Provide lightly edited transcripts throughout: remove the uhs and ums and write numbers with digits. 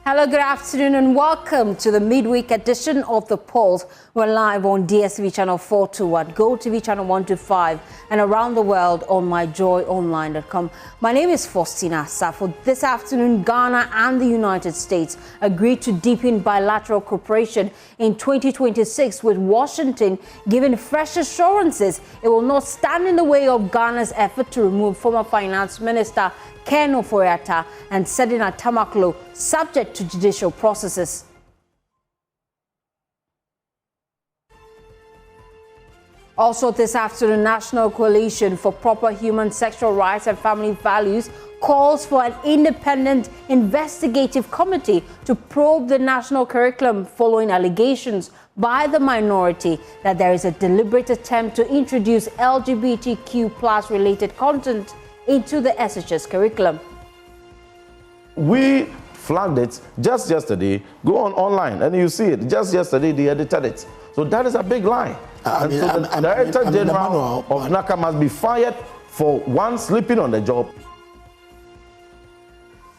Hello, good afternoon and welcome to the midweek edition of The Pulse. We're live on DSTV channel 421, GoTV channel 125 and around the world on myjoyonline.com. My name is Faustina Safo. This afternoon, Ghana and the United States agreed to deepen bilateral cooperation in 2026, with Washington giving fresh assurances it will not stand in the way of Ghana's effort to remove former Finance Minister Ken Ofori-Atta and Sedina Tamaklo, subject to judicial processes. Also this afternoon, National Coalition for Proper Human Sexual Rights and Family Values calls for an independent investigative committee to probe the national curriculum following allegations by the minority that there is a deliberate attempt to introduce LGBTQ+ related content into the SHS curriculum. We flagged it just yesterday. Go online and you see it. Just yesterday they edited it. So that is a big lie. The Director General of NACA must be fired for one sleeping on the job.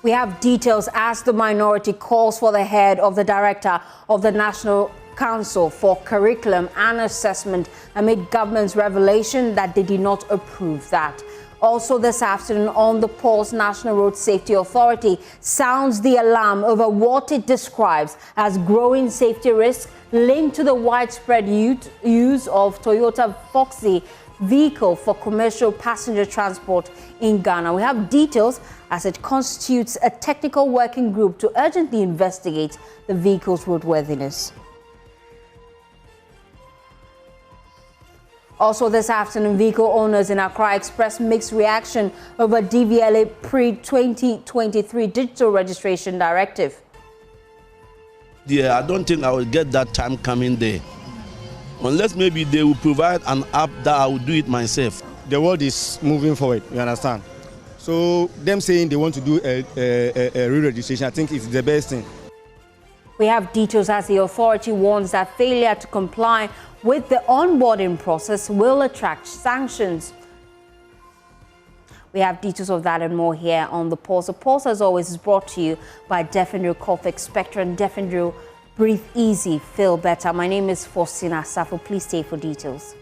We have details as the minority calls for the head of the Director of the National Council for Curriculum and Assessment amid government's revelation that they did not approve that. Also this afternoon on The Pulse, National Road Safety Authority sounds the alarm over what it describes as growing safety risks linked to the widespread use of Toyota Voxy vehicle for commercial passenger transport in Ghana. We have details as it constitutes a technical working group to urgently investigate the vehicle's roadworthiness. Also this afternoon, vehicle owners in Accra expressed mixed reaction over DVLA pre-2023 digital registration directive. Yeah, I don't think I will get that time coming there. Unless maybe they will provide an app that I will do it myself. The world is moving forward, you understand? So them saying they want to do a re-registration, I think it's the best thing. We have details as the authority warns that failure to comply with the onboarding process will attract sanctions. We have details of that and more here on The Pulse. The Pulse, as always, is brought to you by Defendro Cough Expectorant and Defendro Breathe Easy, Feel Better. My name is Faustina Safo. Please stay for details.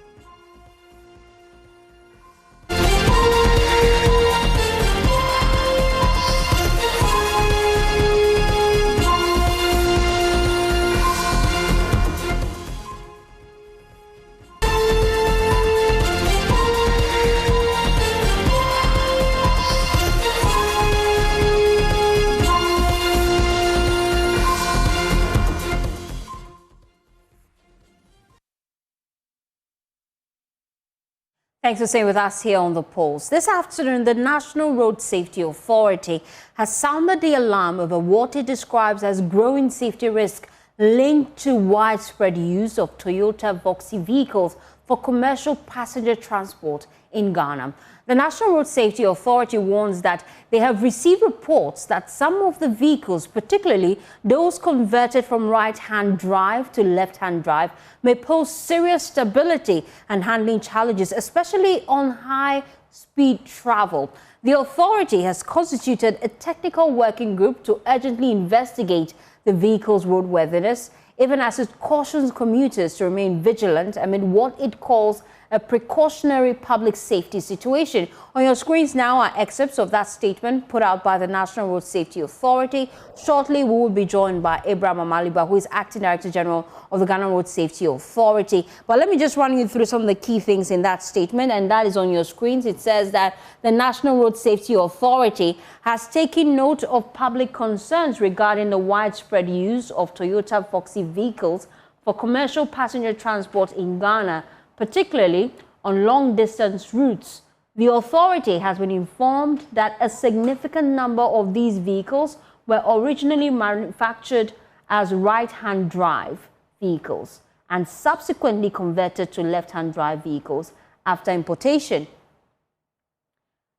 Thanks for staying with us here on The Pulse. This afternoon, the National Road Safety Authority has sounded the alarm over what it describes as growing safety risk linked to widespread use of Toyota Voxy vehicles for commercial passenger transport in Ghana. The National Road Safety Authority warns that they have received reports that some of the vehicles, particularly those converted from right-hand drive to left-hand drive, may pose serious stability and handling challenges, especially on high-speed travel. The authority has constituted a technical working group to urgently investigate the vehicle's roadworthiness, even as it cautions commuters to remain vigilant amid what it calls a precautionary public safety situation. On your screens now are excerpts of that statement put out by the National Road Safety Authority. Shortly, we will be joined by Abraham Amaliba, who is Acting Director General of the Ghana Road Safety Authority. But let me just run you through some of the key things in that statement, and that is on your screens. It says that the National Road Safety Authority has taken note of public concerns regarding the widespread use of Toyota Voxy vehicles for commercial passenger transport in Ghana, particularly on long-distance routes. The authority has been informed that a significant number of these vehicles were originally manufactured as right-hand drive vehicles and subsequently converted to left-hand drive vehicles after importation.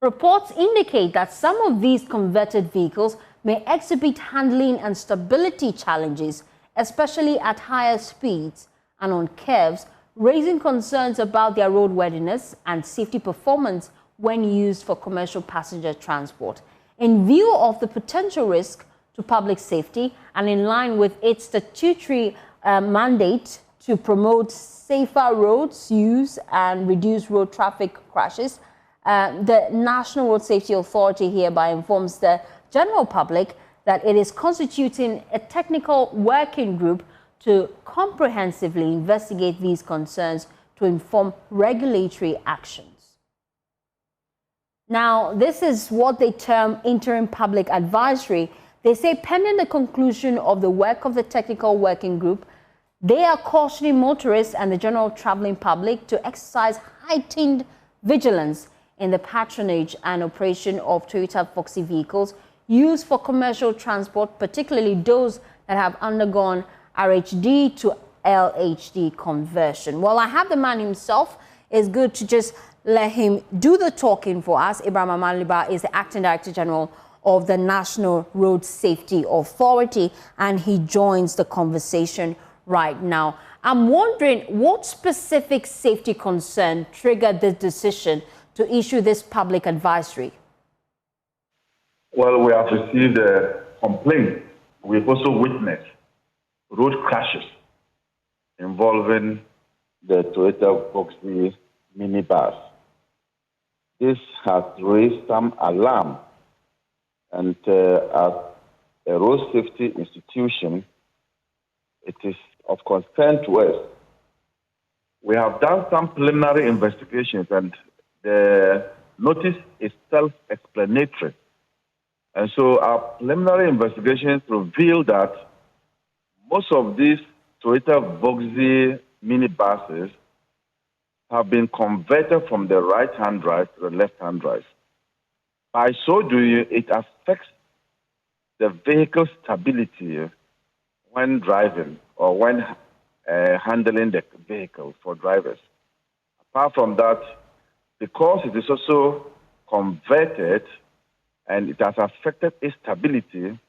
Reports indicate that some of these converted vehicles may exhibit handling and stability challenges, especially at higher speeds and on curves, raising concerns about their roadworthiness and safety performance when used for commercial passenger transport. In view of the potential risk to public safety and in line with its statutory mandate to promote safer roads use and reduce road traffic crashes, the National Road Safety Authority hereby informs the general public that it is constituting a technical working group to comprehensively investigate these concerns to inform regulatory actions. Now, this is what they term interim public advisory. They say pending the conclusion of the work of the technical working group, they are cautioning motorists and the general traveling public to exercise heightened vigilance in the patronage and operation of Toyota Voxy vehicles used for commercial transport, particularly those that have undergone RHD to LHD conversion. Well, I have the man himself. It's good to just let him do the talking for us. Ibrahim Amaliba is the Acting Director General of the National Road Safety Authority, and he joins the conversation right now. I'm wondering what specific safety concern triggered the decision to issue this public advisory? Well, we have received a complaint. We've also witnessed road crashes involving the Toyota Voxy minibus. This has raised some alarm, and as a road safety institution, it is of concern to us. We have done some preliminary investigations, and the notice is self-explanatory. And so our preliminary investigations reveal that most of these Toyota Voxy minibuses have been converted from the right-hand drive to the left-hand drive. By so doing, it affects the vehicle stability when driving or when handling the vehicle for drivers. Apart from that, because it is also converted and it has affected its stability,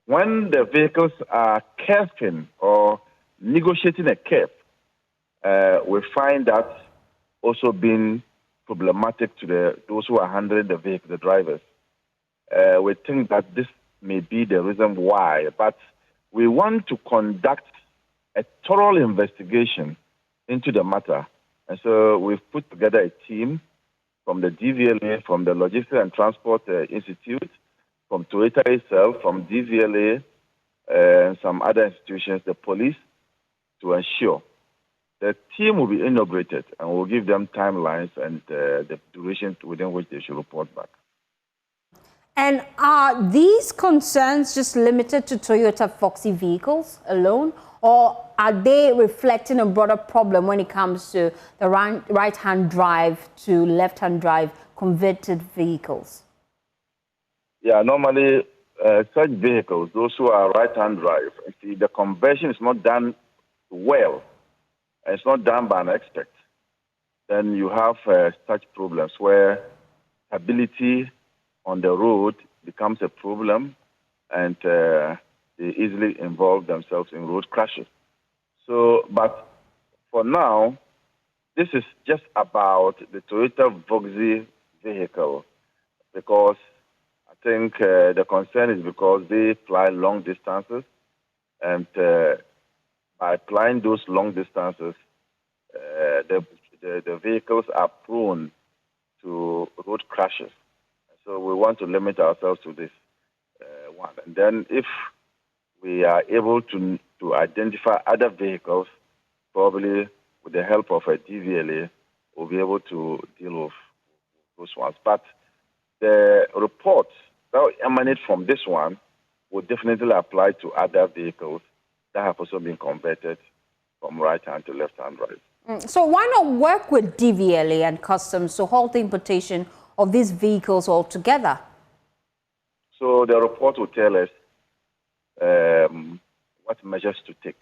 when the vehicles are curving or negotiating a curve, we find that also being problematic to those who are handling the vehicle, the drivers. We think that this may be the reason why, but we want to conduct a thorough investigation into the matter. And so we've put together a team from the DVLA, from the Logistics and Transport Institute, from Toyota itself, from DVLA, and some other institutions, the police, to ensure the team will be inaugurated, and we'll give them timelines and the duration within which they should report back. And are these concerns just limited to Toyota Voxy vehicles alone, or are they reflecting a broader problem when it comes to the right-hand drive to left-hand drive converted vehicles? Yeah, normally such vehicles, those who are right-hand drive, see, the conversion is not done well, and it's not done by an expert. Then you have such problems where stability on the road becomes a problem, and they easily involve themselves in road crashes. So, but for now, this is just about the Toyota Voxy vehicle, because I think the concern is because they fly long distances, and by flying those long distances, the vehicles are prone to road crashes. So we want to limit ourselves to this one. And then if we are able to identify other vehicles, probably with the help of a DVLA, we'll be able to deal with those ones. But the reports that emanate from this one will definitely apply to other vehicles that have also been converted from right-hand to left-hand drive. So why not work with DVLA and Customs to halt the importation of these vehicles altogether? So the report will tell us what measures to take.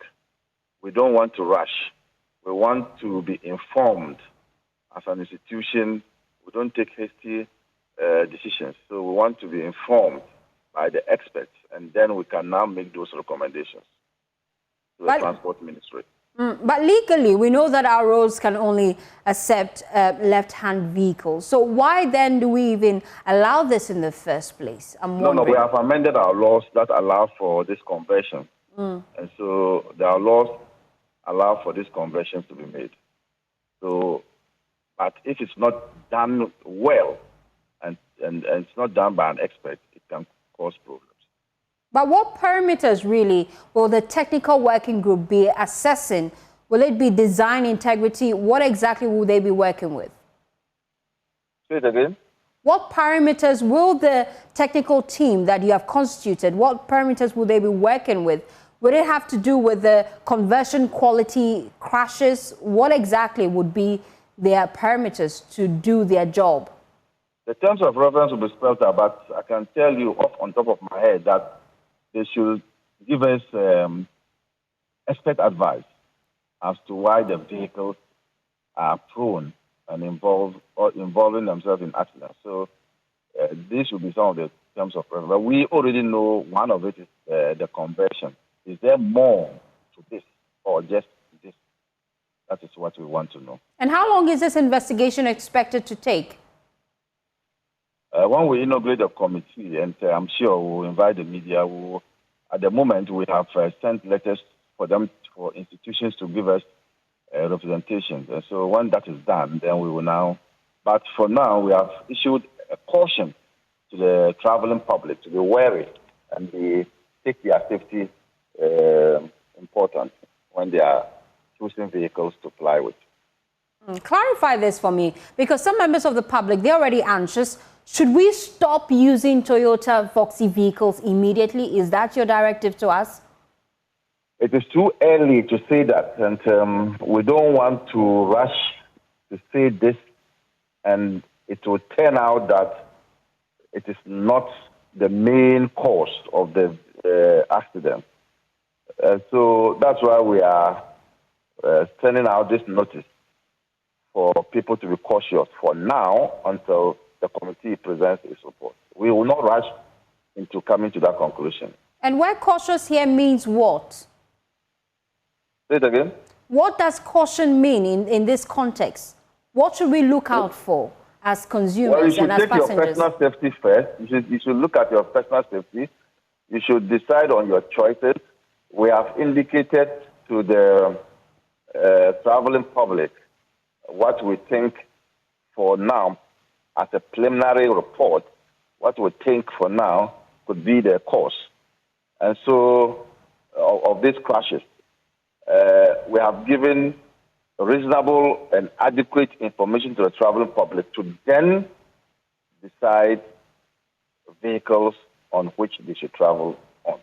We don't want to rush. We want to be informed as an institution. We don't take hasty decisions. So we want to be informed by the experts, and then we can now make those recommendations to the Transport Ministry. But legally, we know that our roads can only accept left-hand vehicles. So why then do we even allow this in the first place? No, we have amended our laws that allow for this conversion. And so our laws allow for these conversions to be made. So, but if it's not done well and it's not done by an expert, it can cause problems. But what parameters really will the technical working group be assessing? Will it be design integrity? What exactly will they be working with? Say it again. What parameters will the technical team that you have constituted, what parameters will they be working with? Would it have to do with the conversion quality crashes? What exactly would be their parameters to do their job? The terms of reference will be spelled out, but I can tell you off on top of my head that they should give us expert advice as to why the vehicles are prone and involving themselves in accidents. So these will be some of the terms of reference. But we already know one of it is the conversion. Is there more to this or just this? That is what we want to know. And how long is this investigation expected to take? When we inaugurate the committee, and I'm sure we'll invite the media, at the moment we have sent letters for institutions to give us representation. And so when that is done, then we will now, but for now we have issued a caution to the traveling public to be wary and take their safety important when they are choosing vehicles to fly with. Clarify this for me, because some members of the public, they're already anxious. Should we stop using Toyota Voxy vehicles immediately? Is that your directive to us? It is too early to say that, and we don't want to rush to say this, and it will turn out that it is not the main cause of the accident. So that's why we are sending out this notice for people to be cautious for now until the committee presents its report. We will not rush into coming to that conclusion. And where cautious here means what? Say it again. What does caution mean in this context? What should we look out for as consumers and as passengers? You should take your personal safety first. You should look at your personal safety. You should decide on your choices. We have indicated to the traveling public what we think for now, as a preliminary report, what we think for now could be the cause. And so, of these crashes, we have given reasonable and adequate information to the traveling public to then decide vehicles on which they should travel on.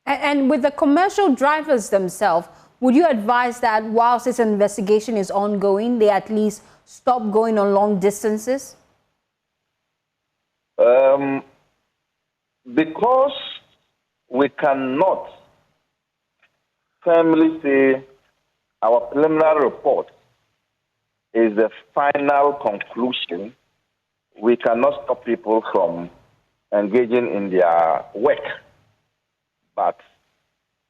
And with the commercial drivers themselves, would you advise that whilst this investigation is ongoing, they at least stop going on long distances? Because we cannot firmly say our preliminary report is the final conclusion, we cannot stop people from engaging in their work. But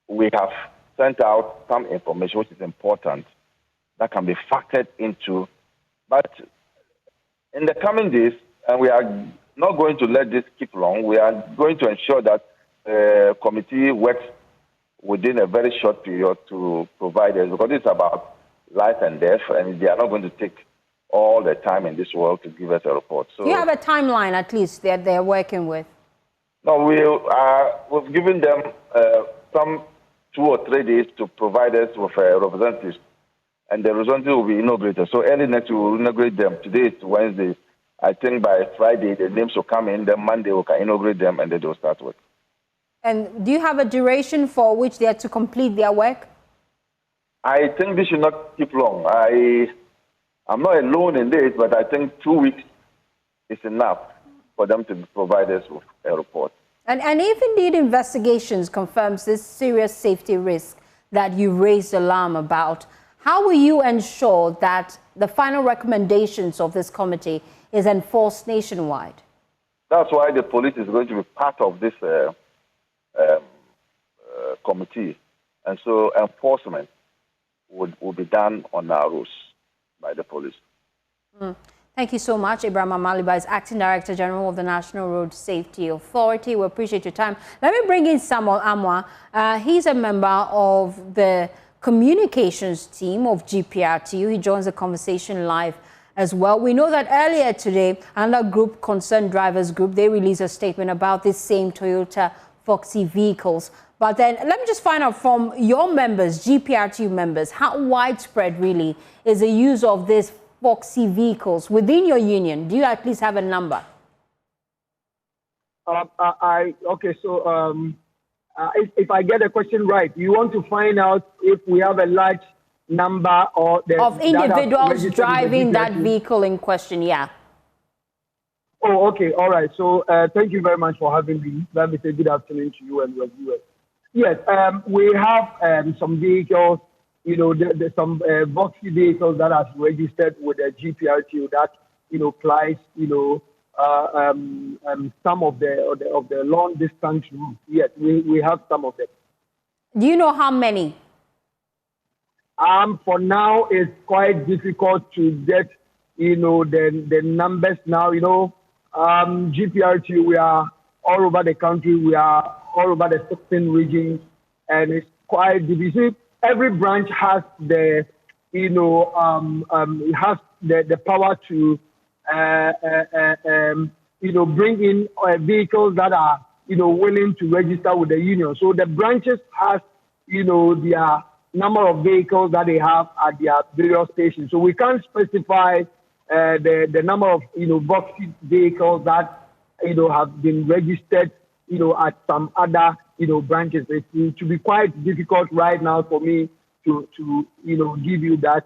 we have sent out some information which is important that can be factored into. But in the coming days, and we are not going to let this keep long, we are going to ensure that the committee works within a very short period to provide us, because it's about life and death, and they are not going to take all the time in this world to give us a report. So, do you have a timeline at least that they're working with? No, we've given them some 2 or 3 days to provide us with representatives, and the representative will be inaugurated. So early next week, we will inaugurate them. Today is Wednesday. I think by Friday, the names will come in. Then Monday, we can inaugurate them, and then they'll start work. And do you have a duration for which they are to complete their work? I think this should not keep long. I'm not alone in this, but I think 2 weeks is enough for them to provide us with a report. And if indeed investigations confirms this serious safety risk that you raised alarm about, how will you ensure that the final recommendations of this committee is enforced nationwide? That's why the police is going to be part of this committee. And so enforcement will be done on our roads by the police. Thank you so much. Ibrahim Amaliba is Acting Director General of the National Road Safety Authority. We appreciate your time. Let me bring in Samuel Amwa. He's a member of the communications team of GPRTU. He joins the conversation live as well. We know that earlier today, another group, Concerned Drivers Group, they released a statement about this same Toyota Voxy vehicles. But then let me just find out from your members, GPRTU members, how widespread really is the use of this Voxy vehicles within your union? Do you at least have a number? Okay, so if I get the question right, you want to find out if we have a large number of individuals driving that vehicle in question, yeah. Oh, okay, all right. So thank you very much for having me. Let me say good afternoon to you and your viewers. Yes, we have some vehicles. You know, there's some Voxy vehicles that are registered with the GPRTU that, you know, applies, you know, some of the long distance routes. Yes, we have some of them. Do you know how many? For now, it's quite difficult to get, you know, the numbers now. You know, GPRTU, we are all over the country. We are all over the 16 regions, and it's quite difficult. Every branch has the, you know, has the power to, you know, bring in vehicles that are, you know, willing to register with the union. So the branches has, you know, their number of vehicles that they have at their various stations. So we can't specify the number of, you know, Voxy vehicles that, you know, have been registered, you know, at some other, you know, branches. It will be quite difficult right now for me to you know, give you that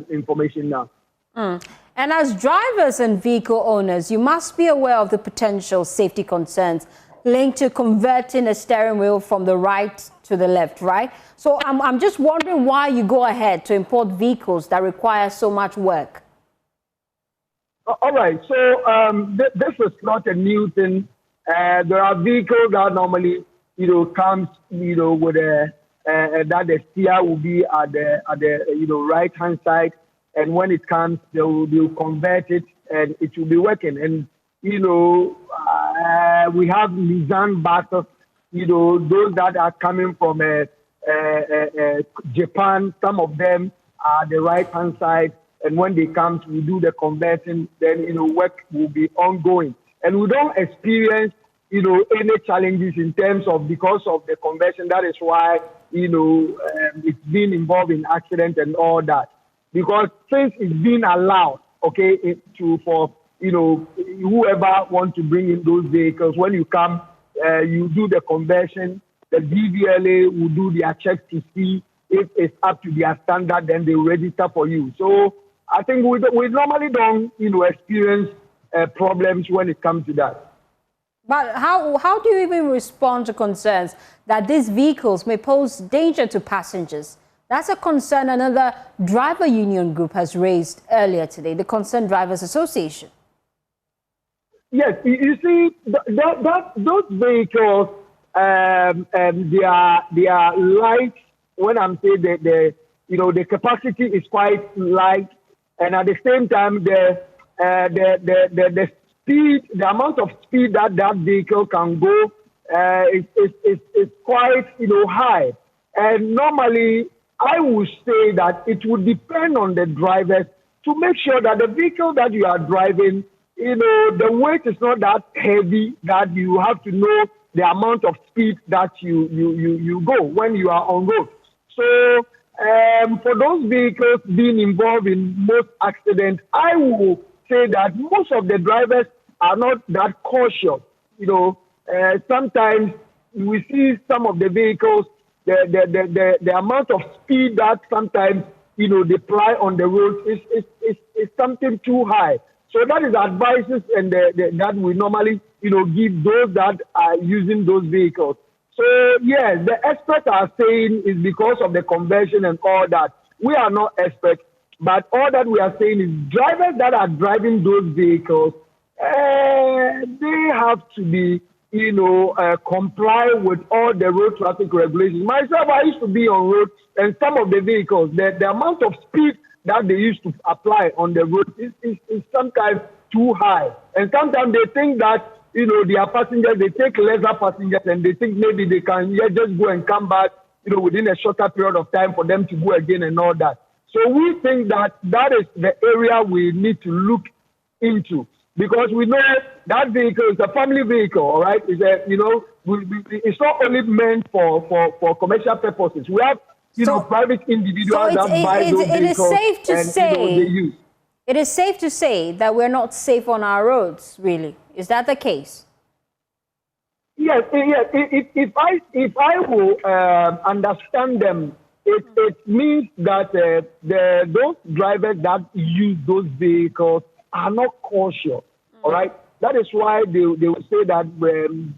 information now. And as drivers and vehicle owners, you must be aware of the potential safety concerns linked to converting a steering wheel from the right to the left, right? So I'm just wondering why you go ahead to import vehicles that require so much work. All right. So this is not a new thing. There are vehicles that normally, you know, comes, you know, with that the steer will be at the you know, right hand side, and when it comes, they will convert it, and it will be working. And you know, we have Nissan buses, you know, those that are coming from Japan. Some of them are the right hand side, and when they come, we do the converting. Then, you know, work will be ongoing. And we don't experience, you know, any challenges in terms of because of the conversion. That is why, you know, it's been involved in accident and all that. Because since it's been allowed, okay, for, you know, whoever wants to bring in those vehicles, when you come, you do the conversion, the DVLA will do their check to see if it's up to their standard, then they will register for you. So I think we normally don't, you know, experience problems when it comes to that. But how do you even respond to concerns that these vehicles may pose danger to passengers? That's a concern another driver union group has raised earlier today, the Concerned Drivers Association. Yes, you see, those vehicles, they are light. When I'm saying that you know, the capacity is quite light, and at the same time, the speed, the amount of speed that vehicle can go is quite, you know, high. And normally, I would say that it would depend on the drivers to make sure that the vehicle that you are driving, you know, the weight is not that heavy that you have to know the amount of speed that you go when you are on road. So for those vehicles being involved in most accidents, I will say that most of the drivers are not that cautious. You know, sometimes we see some of the vehicles, the amount of speed that sometimes, you know, they fly on the road is something too high. So that is advices and that we normally, you know, give those that are using those vehicles. So yes, the experts are saying is because of the conversion and all that. We are not experts, but all that we are saying is drivers that are driving those vehicles, they have to be, comply with all the road traffic regulations. Myself, I used to be on road, and some of the vehicles, the amount of speed that they used to apply on the road is sometimes too high. And sometimes they think that, their passengers, they take lesser passengers, and they think maybe they can just go and come back, within a shorter period of time for them to go again and all that. So we think that is the area we need to look into, because we know that vehicle is a family vehicle, all right? It's not only meant for commercial purposes. We have, private individuals that buy those vehicles. It is safe to say. They use. It is safe to say that we're not safe on our roads, really. Is that the case? Yes. If I will understand them, it means that those drivers that use those vehicles are not cautious. All right. That is why they will say that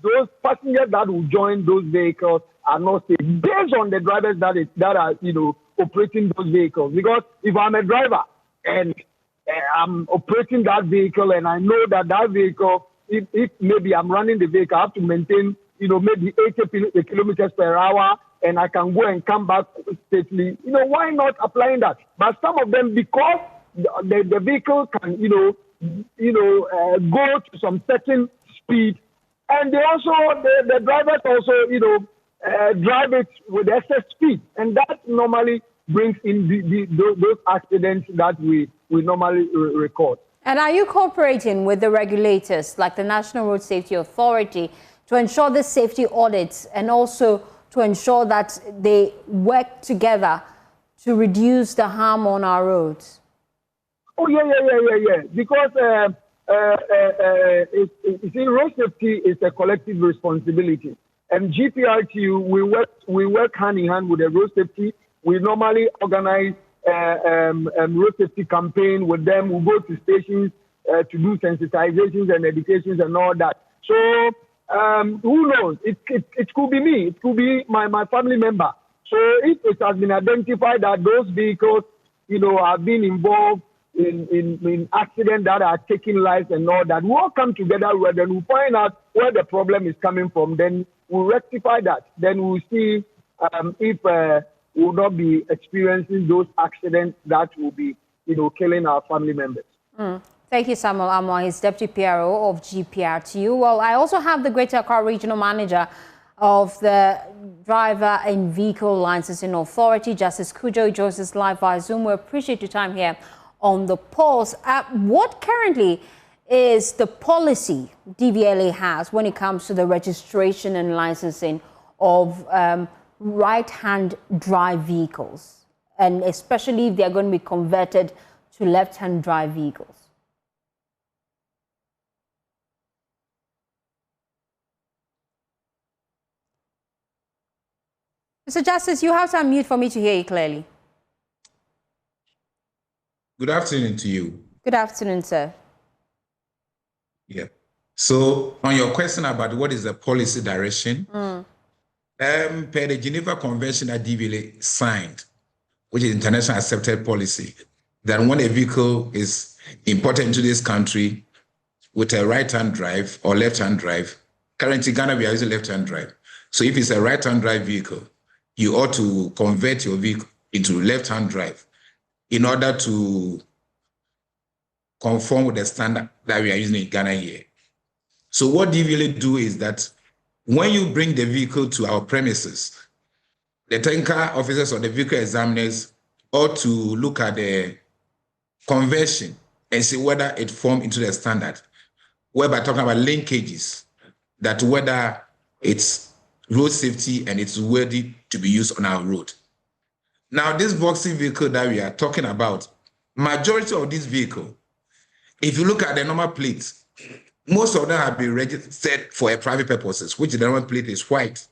those passengers that will join those vehicles are not safe, based on the drivers that are operating those vehicles. Because if I'm a driver and I'm operating that vehicle, and I know that vehicle, if maybe I'm running the vehicle, I have to maintain, maybe 80 kilometers per hour, and I can go and come back safely. Why not applying that? But some of them, because the vehicle can, go to some certain speed, and they also, the drivers also, drive it with excess speed, and that normally brings in those accidents that we normally record. And are you cooperating with the regulators like the National Road Safety Authority to ensure the safety audits, and also to ensure that they work together to reduce the harm on our roads? Oh, yeah. Because you see, road safety is a collective responsibility. And GPRTU, we work hand in hand with the road safety. We normally organize road safety campaign with them. We go to stations to do sensitizations and educations and all that. So who knows? It could be me. It could be my family member. So if it has been identified that those vehicles, have been involved in accidents that are taking lives and all that, we'll come together and then we'll find out where the problem is coming from. Then we'll rectify that. Then we'll see if we'll not be experiencing those accidents that will be, killing our family members. Thank you, Samuel Amoah. He's Deputy PRO of GPRTU. Well, I also have the Greater Accra Regional Manager of the Driver and Vehicle Licensing Authority, Justice Kujo, joins us live via Zoom. We appreciate your time here on the Pulse. What currently is the policy DVLA has when it comes to the registration and licensing of right-hand drive vehicles, and especially if they're going to be converted to left-hand drive vehicles? Mr. Justice, you have to unmute for me to hear you clearly. Good afternoon to you. Good afternoon, sir. Yeah. So on your question about what is the policy direction, per the Geneva Convention that DVLA signed, which is international accepted policy, that when a vehicle is imported into this country with a right-hand drive or left-hand drive, currently Ghana we are using left-hand drive. So if it's a right-hand drive vehicle, you ought to convert your vehicle into left-hand drive in order to conform with the standard that we are using in Ghana here. So what DVLA do is that when you bring the vehicle to our premises, the tanker officers or the vehicle examiners ought to look at the conversion and see whether it forms into the standard, whereby talking about linkages, that whether it's road safety and it's worthy to be used on our road. Now, this Voxy vehicle that we are talking about, majority of this vehicle, if you look at the normal plates, most of them have been registered for a private purposes, which the normal plate is white.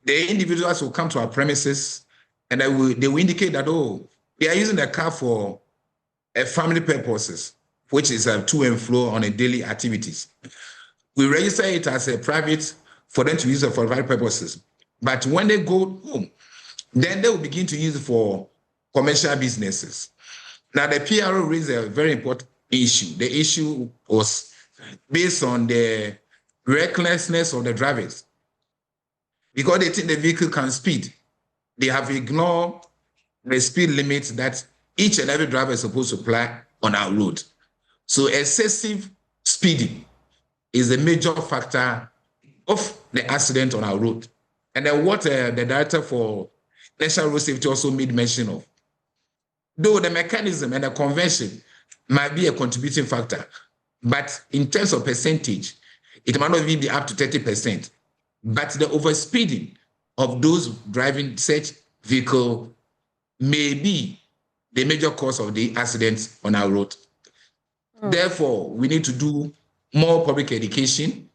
The individuals will come to our premises and they will indicate that, oh, they are using the car for a family purposes, which is a to and fro on a daily activities. We register it as a private for them to use it for private purposes. But when they go home, then they will begin to use it for commercial businesses. Now, the PRO raised a very important issue. The issue was based on the recklessness of the drivers. Because they think the vehicle can speed, they have ignored the speed limits that each and every driver is supposed to apply on our road. So excessive speeding is the major factor of the accident on our road. And then what the director for National Road Safety also made mention of, though the mechanism and the convention might be a contributing factor, but in terms of percentage, it might not even be up to 30%. But the overspeeding of those driving such vehicle may be the major cause of the accidents on our road. Therefore, we need to do more public education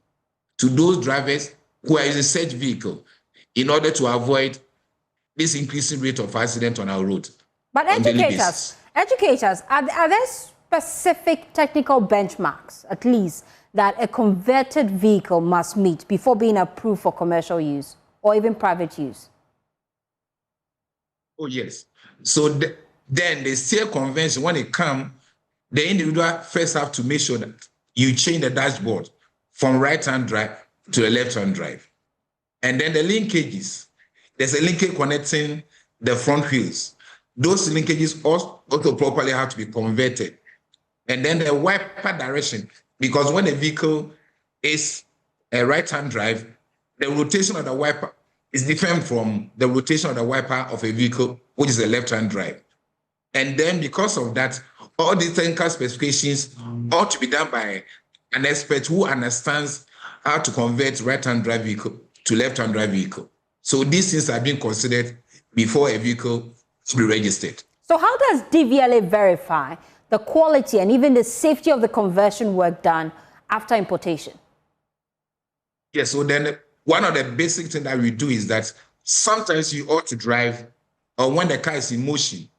to those drivers who are using such vehicle in order to avoid this increasing rate of accident on our road. But educators, are there specific technical benchmarks, at least, that a converted vehicle must meet before being approved for commercial use or even private use? Oh, yes. So then the SEER convention, when it comes, the individual first have to make sure that you change the dashboard from right-hand drive to the left-hand drive. And then the linkages, there's a linkage connecting the front wheels. Those linkages also properly have to be converted. And then the wiper direction, because when the vehicle is a right-hand drive, the rotation of the wiper is different from the rotation of the wiper of a vehicle, which is a left-hand drive. And then because of that, all these technical specifications ought to be done by an expert who understands how to convert right-hand drive vehicle to left-hand drive vehicle. So these things are being considered before a vehicle to be registered. So how does DVLA verify the quality and even the safety of the conversion work done after importation? Yes, so then one of the basic things that we do is that sometimes you ought to drive, or when the car is in motion,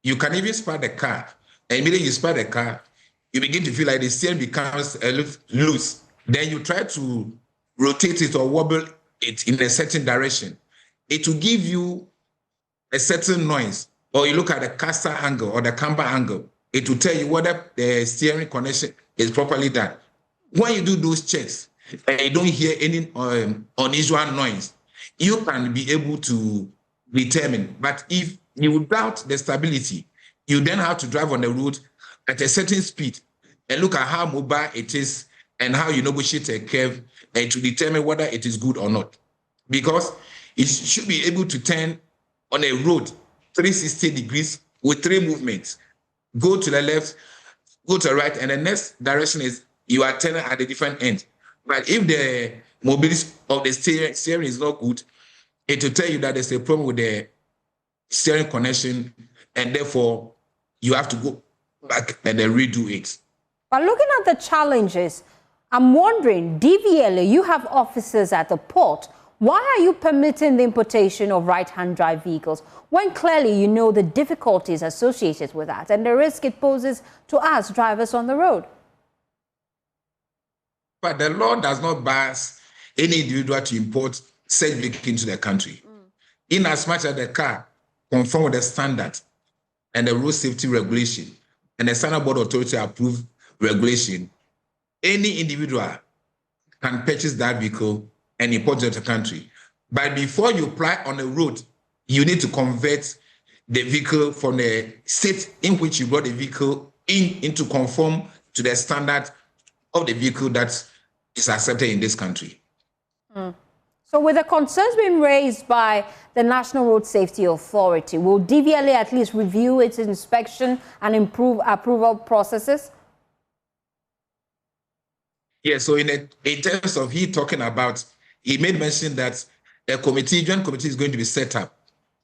you can even start the car. And immediately you start the car, you begin to feel like the steering becomes a little loose. Then you try to rotate it or wobble it in a certain direction. It will give you a certain noise. Or you look at the caster angle or the camber angle, it will tell you whether the steering connection is properly done. When you do those checks and you don't hear any unusual noise, you can be able to determine. But if you doubt the stability, you then have to drive on the road at a certain speed and look at how mobile it is and how you negotiate a curve and to determine whether it is good or not. Because it should be able to turn on a road 360 degrees with 3 movements. Go to the left, go to the right, and the next direction is you are turning at a different end. But if the mobility of the steering is not good, it will tell you that there's a problem with the steering connection, and therefore you have to go back and then redo it. But looking at the challenges, I'm wondering, DVLA, you have officers at the port. Why are you permitting the importation of right-hand drive vehicles when clearly you know the difficulties associated with that and the risk it poses to us drivers on the road? But the law does not bias any individual to import such vehicle into the country. In as much as the car conforms with the standard and the road safety regulation and the Standard Board Authority approved regulation, any individual can purchase that vehicle and import it to the country. But before you apply on the road, you need to convert the vehicle from the state in which you brought the vehicle into conform to the standard of the vehicle that is accepted in this country. So with the concerns being raised by the National Road Safety Authority, will DVLA at least review its inspection and improve approval processes? Yeah, so in terms of he talking about, he made mention that a committee, joint committee is going to be set up.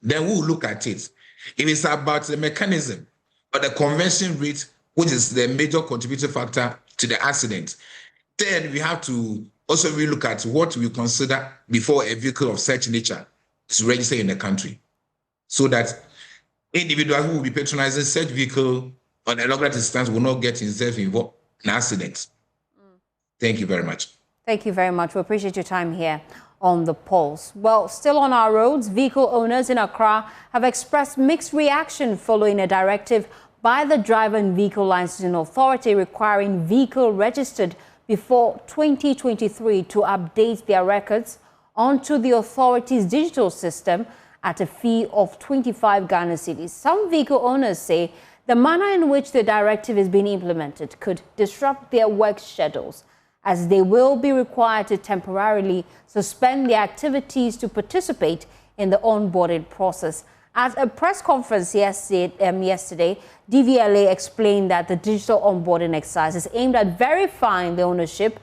Then we'll look at it. If it's about the mechanism or the conversion rate, which is the major contributing factor to the accident, then we have to also relook at what we consider before a vehicle of such nature is registered in the country, so that individuals who will be patronizing such vehicle on a longer distance will not get themselves involved in accidents. Thank you very much. Thank you very much. We appreciate your time here on The Pulse. Well, still on our roads, vehicle owners in Accra have expressed mixed reaction following a directive by the Driver and Vehicle Licensing Authority requiring vehicle registered before 2023 to update their records onto the authority's digital system at a fee of 25 Ghana cedis. Some vehicle owners say the manner in which the directive is being implemented could disrupt their work schedules, as they will be required to temporarily suspend their activities to participate in the onboarding process. At a press conference yesterday, DVLA explained that the digital onboarding exercise is aimed at verifying the ownership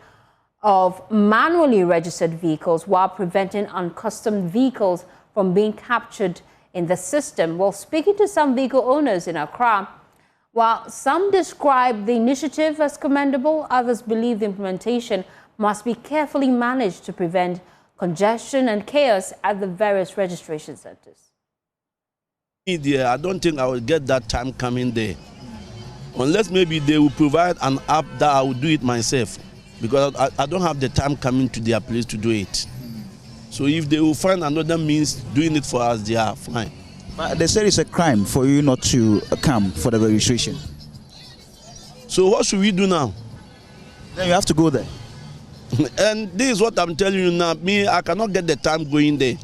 of manually registered vehicles while preventing uncustomed vehicles from being captured in the system. While speaking to some vehicle owners in Accra, while some describe the initiative as commendable, others believe the implementation must be carefully managed to prevent congestion and chaos at the various registration centers. I don't think I will get that time coming there, unless maybe they will provide an app that I will do it myself, because I don't have the time coming to their place to do it. So if they will find another means doing it for us, they are fine. But they said it's a crime for you not to come for the registration. So what should we do now? Then you have to go there. And this is what I'm telling you now. Me, I cannot get the time going there.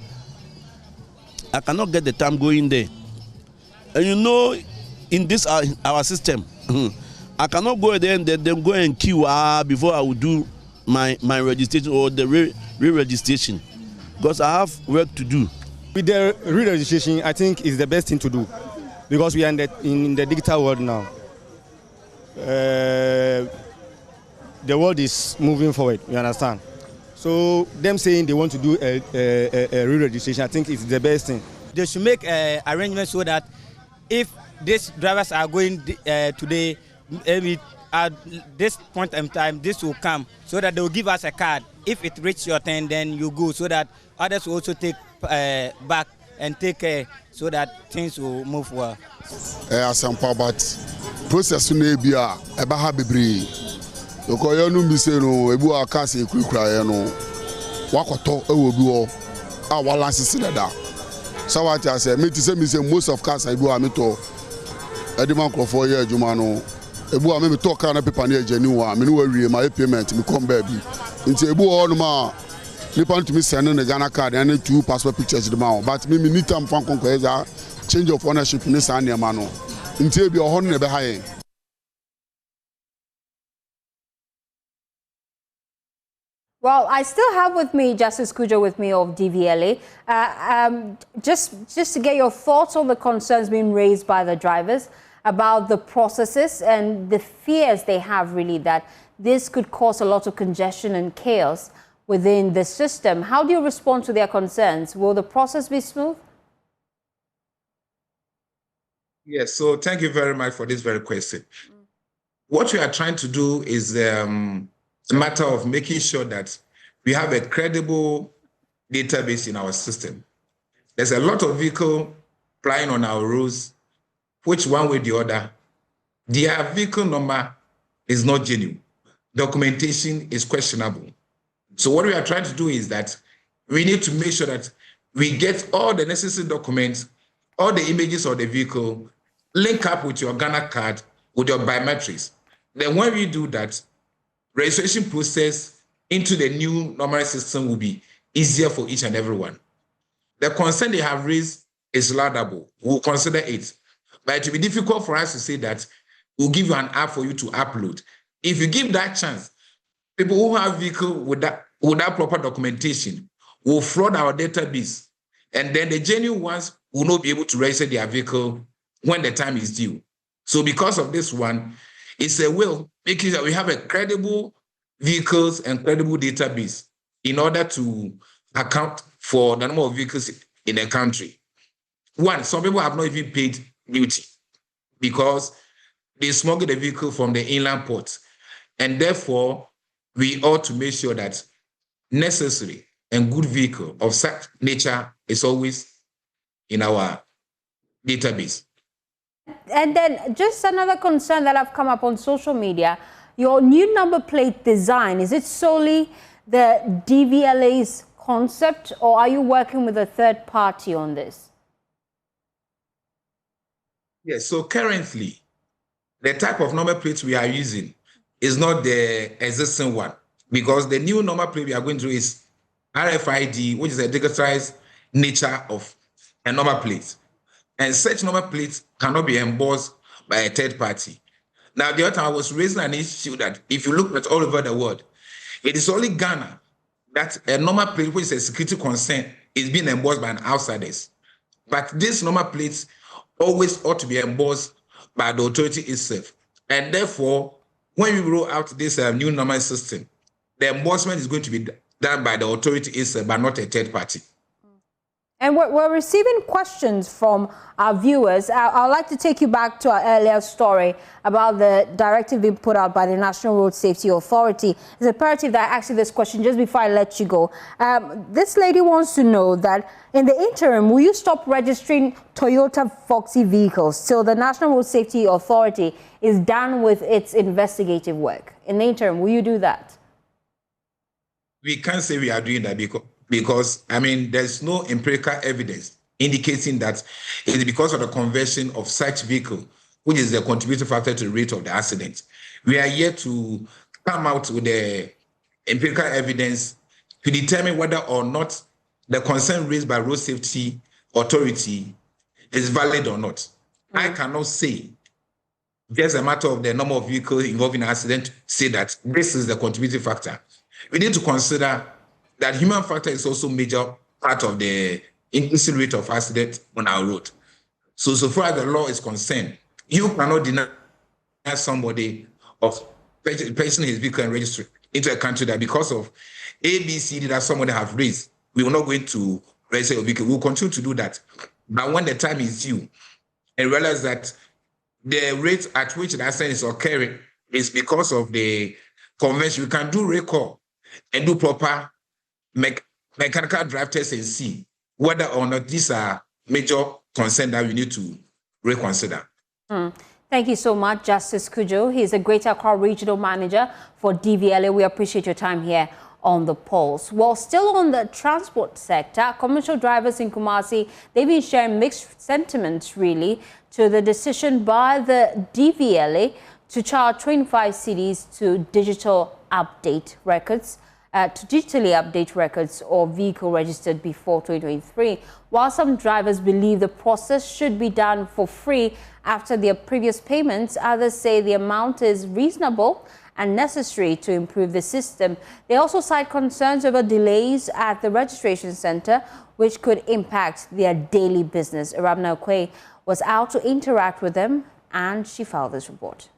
I cannot get the time going there. And you know, in this our system, I cannot go there and then go and queue before I will do my registration or the re-registration, because I have work to do. With the re-registration, I think is the best thing to do, because we are in the digital world now. The world is moving forward, you understand? So them saying they want to do a re-registration, I think it's the best thing. They should make arrangements so that if these drivers are going today, maybe at this point in time, this will come, so that they will give us a card. If it reaches your turn, then you go, so that others will also take back and take care, so that things will move well. Asampa, but process may be a bahabri. Because you know, say no, ebu akasi kurikura no, wakoto ewobi o, walansi sinada. So what I say, me say most of cars ebu amito, ediman for 4 years juma no, ebu ame me talk na paper na genuine, me no worry my payment me come baby. Inti ebu o no ma, nipa to me send no Ghana card and 2 passport pictures the man, but me need time fan konkweza change of ownership ni sa na ma no. Inti ebi o ho no be haye. Well, I still have with me Justice Kujo with me of DVLA. Just to get your thoughts on the concerns being raised by the drivers about the processes and the fears they have really that this could cause a lot of congestion and chaos within the system. How do you respond to their concerns? Will the process be smooth? Yes, so thank you very much for this very question. What we are trying to do is a matter of making sure that we have a credible database in our system. There's a lot of vehicles plying on our roads, which one way or the other, their vehicle number is not genuine. Documentation is questionable. So what we are trying to do is that we need to make sure that we get all the necessary documents, all the images of the vehicle, link up with your Ghana card, with your biometrics. Then when we do that, registration process into the new normal system will be easier for each and every one. The concern they have raised is laudable. We'll consider it. But it will be difficult for us to say that we'll give you an app for you to upload. If you give that chance, people who have vehicle with that proper documentation will fraud our database. And then the genuine ones will not be able to register their vehicle when the time is due. So because of this one, it's a will making sure we have a credible vehicles and credible database in order to account for the number of vehicles in the country. One, some people have not even paid duty because they smuggle the vehicle from the inland ports. And therefore, we ought to make sure that necessary and good vehicle of such nature is always in our database. And then just another concern that I've come up on social media, your new number plate design, is it solely the DVLA's concept, or are you working with a third party on this? Yes, so currently, the type of number plates we are using is not the existing one. because the new normal plate we are going through is RFID, which is a digitized nature of a normal plate. And such normal plates cannot be embossed by a third party. Now, the other time I was raising an issue that if you look at all over the world, it is only Ghana that a normal plate, which is a security concern, is being embossed by an outsiders. But these normal plates always ought to be embossed by the authority itself. And therefore, when we roll out this new normal system, the embossment is going to be done by the authority itself, but not a third party. And we're receiving questions from our viewers. I'd like to take you back to our earlier story about the directive being put out by the National Road Safety Authority. It's imperative that I ask you this question just before I let you go. This lady wants to know that in the interim, will you stop registering Toyota Voxy vehicles till the National Road Safety Authority is done with its investigative work? In the interim, will you do that? We can't say we are doing that because I mean, there's no empirical evidence indicating that it is because of the conversion of such vehicle, which is the contributing factor to the rate of the accident. We are yet to come out with the empirical evidence to determine whether or not the concern raised by Road Safety Authority is valid or not. I cannot say, just a matter of the number of vehicles involved in an accident, say that this is the contributing factor. We need to consider that human factor is also a major part of the increasing rate of accident on our road. So far as the law is concerned, you cannot deny somebody of placing his vehicle and registry into a country that because of ABCD that somebody have raised, we will not going to register your vehicle. We will continue to do that. But when the time is due and realize that the rate at which the accident is occurring is because of the convention, we can do recall and do proper mechanical drive tests and see whether or not these are major concerns that we need to reconsider. Thank you so much, Justice Kujo. He's a Greater Accra Regional Manager for DVLA. We appreciate your time here on the Pulse. Well, still on the transport sector, commercial drivers in Kumasi, they've been sharing mixed sentiments, really, to the decision by the DVLA to charge 25 cedis to digitally update records or vehicle registered before 2023. While some drivers believe the process should be done for free after their previous payments, others say the amount is reasonable and necessary to improve the system. They also cite concerns over delays at the registration center, which could impact their daily business. Arabna Okwe was out to interact with them, and she filed this report.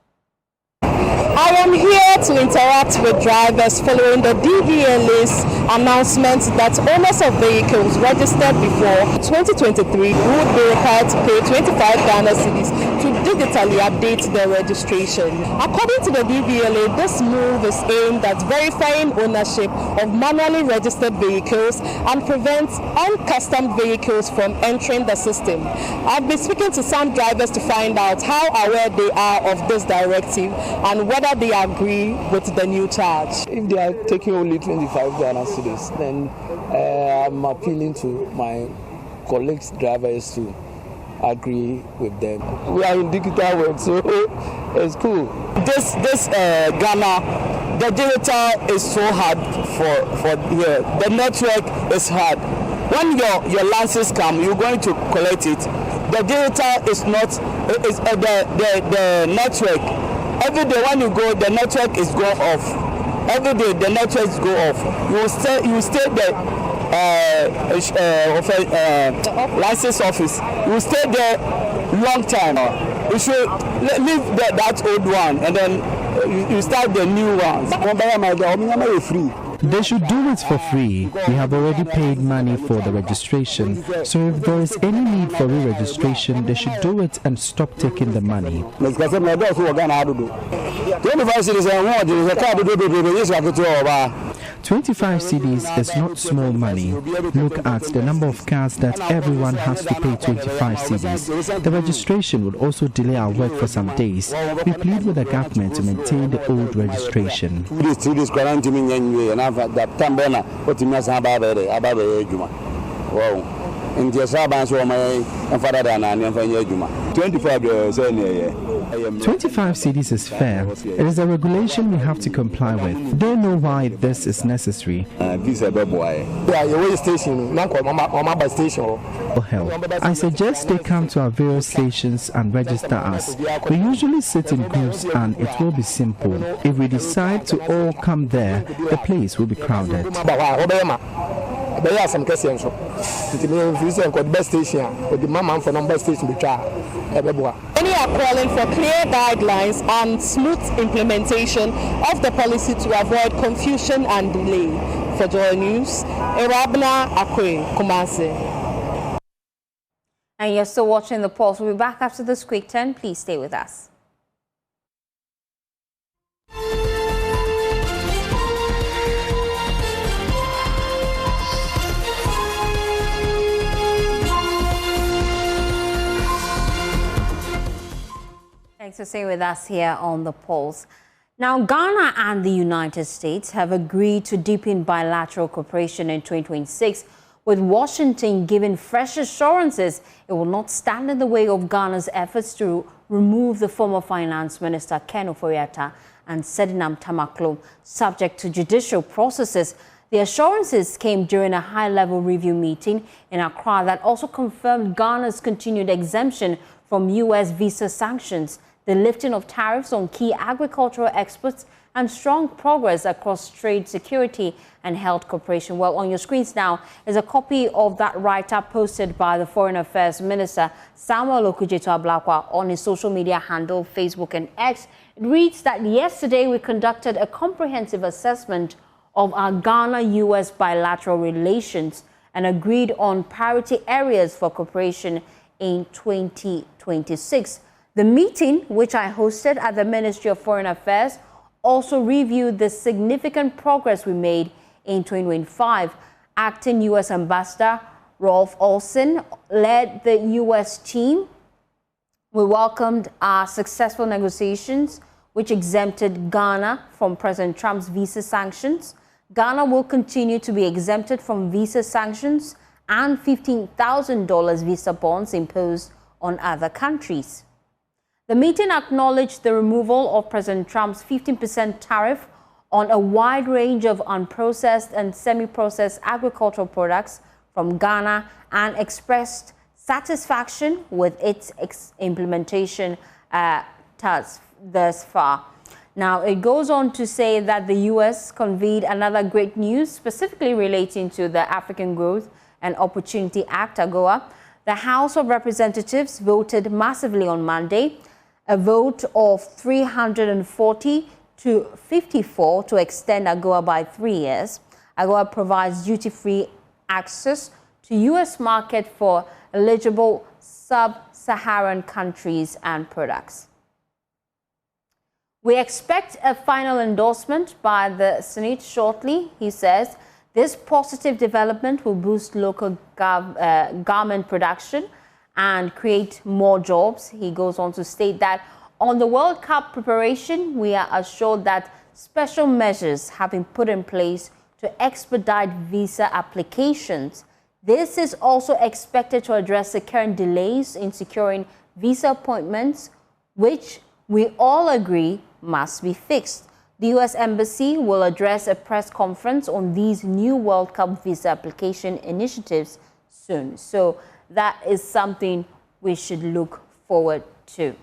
I am here to interact with drivers following the DVLA's announcement that owners of vehicles registered before 2023 would be required to pay 25 Ghana cedis to digitally update their registration. According to the DVLA, this move is aimed at verifying ownership of manually registered vehicles and prevents uncustomed vehicles from entering the system. I've been speaking to some drivers to find out how aware they are of this directive and whether they agree with the new charge. If they are taking only 25 Ghana cedis, then I'm appealing to my colleagues drivers to agree with them. We are in digital world, so it's cool. This Ghana, the digital is so hard for here. The network is hard. When your license come, you're going to collect it. The digital is not. It's the network. Every day when you go, the network is go off. Every day the networks go off. You stay there. License office. You stay there long time. You should leave that old one and then you start the new ones. They should do it for free. We have already paid money for the registration. So if there is any need for re-registration, they should do it and stop taking the money. 25 cedis is not small money. Look at the number of cars that everyone has to pay 25 cedis. The registration will also delay our work for some days. We plead with the government to maintain the old registration. Wow. In the Saban, so my father and 25 cedis is fair. It is a regulation we have to comply with. Don't know why this is necessary. For help, I suggest they come to our various stations and register us. We usually sit in groups and it will be simple. If we decide to all come there, the place will be crowded. There are some questions. The best station, the mama for number station. Many are calling for clear guidelines and smooth implementation of the policy to avoid confusion and delay. For JoyNews, Erabna Akwe, Kumasi. And you're still watching The Pulse. We'll be back after this quick turn. Please stay with us. Thanks for staying with us here on The Pulse. Now, Ghana and the United States have agreed to deepen bilateral cooperation in 2026, with Washington giving fresh assurances it will not stand in the way of Ghana's efforts to remove the former finance minister Ken Ofori-Atta and Sedinam Tamaklo, subject to judicial processes. The assurances came during a high-level review meeting in Accra that also confirmed Ghana's continued exemption from U.S. visa sanctions, the lifting of tariffs on key agricultural exports, and strong progress across trade, security, and health cooperation. Well, on your screens now is a copy of that write-up posted by the Foreign Affairs Minister Samuel Okudzeto-Ablakwa on his social media handle, Facebook and X. It reads that yesterday we conducted a comprehensive assessment of our Ghana-U.S. bilateral relations and agreed on priority areas for cooperation in 2026. The meeting, which I hosted at the Ministry of Foreign Affairs, also reviewed the significant progress we made in 2025. Acting U.S. Ambassador Rolf Olsen led the U.S. team. We welcomed our successful negotiations, which exempted Ghana from President Trump's visa sanctions. Ghana will continue to be exempted from visa sanctions and $15,000 visa bonds imposed on other countries. The meeting acknowledged the removal of President Trump's 15% tariff on a wide range of unprocessed and semi-processed agricultural products from Ghana and expressed satisfaction with its implementation thus far. Now, it goes on to say that the U.S. convened another great news, specifically relating to the African Growth and Opportunity Act, AGOA. The House of Representatives voted massively on Monday, a vote of 340 to 54 to extend AGOA by 3 years. AGOA provides duty-free access to U.S. market for eligible sub-Saharan countries and products. We expect a final endorsement by the Senate shortly, he says. This positive development will boost local garment production and create more jobs. He goes on to state that on the World Cup preparation, we are assured that special measures have been put in place to expedite visa applications. This is also expected to address the current delays in securing visa appointments, which we all agree must be fixed. The U.S. Embassy will address a press conference on these new World Cup visa application initiatives soon. So that is something we should look forward to.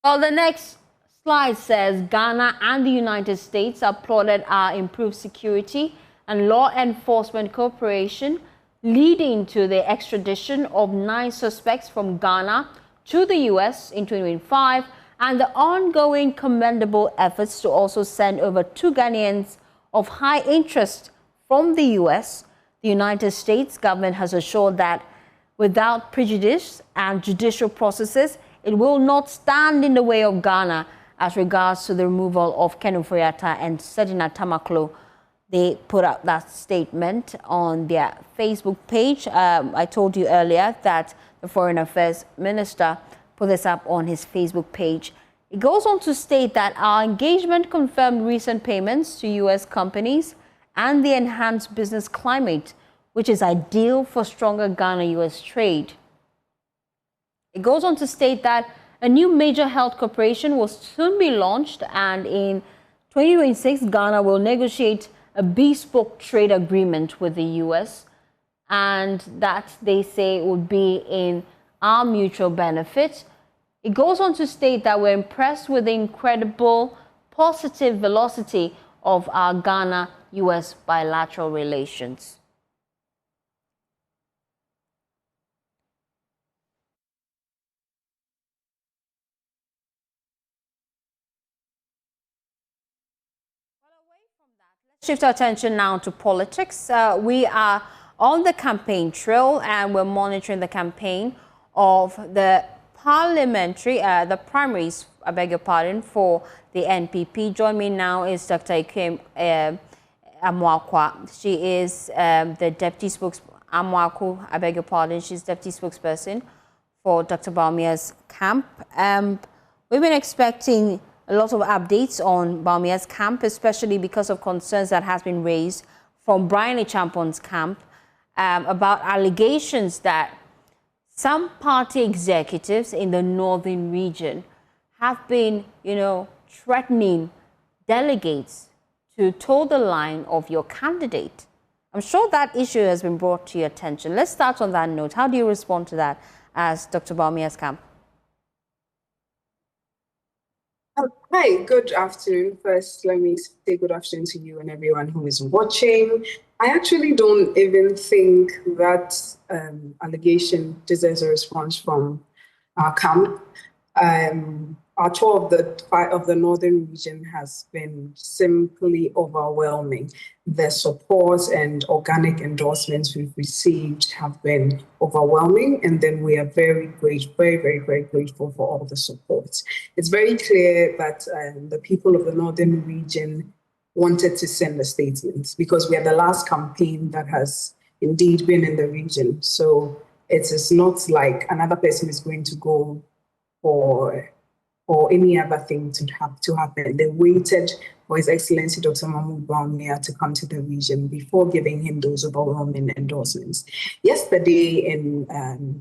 Well, the next slide says Ghana and the United States applauded our improved security and law enforcement cooperation, leading to the extradition of 9 suspects from Ghana to the U.S. in 2025, and the ongoing commendable efforts to also send over 2 Ghanaians of high interest from the U.S. The United States government has assured that without prejudice and judicial processes, it will not stand in the way of Ghana as regards to the removal of Ken Ofori-Atta and Sedinam Tamaklo they put out that statement on their Facebook page. I told you earlier that the Foreign Affairs Minister put this up on his Facebook page. It goes on to state that our engagement confirmed recent payments to U.S. companies and the enhanced business climate, which is ideal for stronger Ghana-U.S. trade. It goes on to state that a new major health corporation will soon be launched, and in 2026, Ghana will negotiate a bespoke trade agreement with the U.S., and that they say would be in our mutual benefit. It goes on to state that we're impressed with the incredible positive velocity of our Ghana-U.S. bilateral relations. Shift our attention now to politics. We are on the campaign trail, and we're monitoring the campaign of the primaries, I beg your pardon, for the NPP. Join me now is Dr. Ikem Amwakwa. She is the deputy spokesperson. I beg your pardon. She's deputy spokesperson for Dr. Bawumia's camp. We've been expecting a lot of updates on Bawumia's camp, especially because of concerns that has been raised from Brian Echampon's camp about allegations that some party executives in the northern region have been, threatening delegates to toe the line of your candidate. I'm sure that issue has been brought to your attention. Let's start on that note. How do you respond to that as Dr. Bawumia's camp? Hi, good afternoon. First, let me say good afternoon to you and everyone who is watching. I actually don't even think that allegation deserves a response from our camp. Our tour of the northern region has been simply overwhelming. The support and organic endorsements we've received have been overwhelming, and then we are very grateful for all the support. It's very clear that the people of the northern region wanted to send a statement because we are the last campaign that has indeed been in the region. So it is not like another person is going to go or any other thing to happen. They waited for His Excellency Dr. Mahmoud Bawumia to come to the region before giving him those overwhelming endorsements. Yesterday in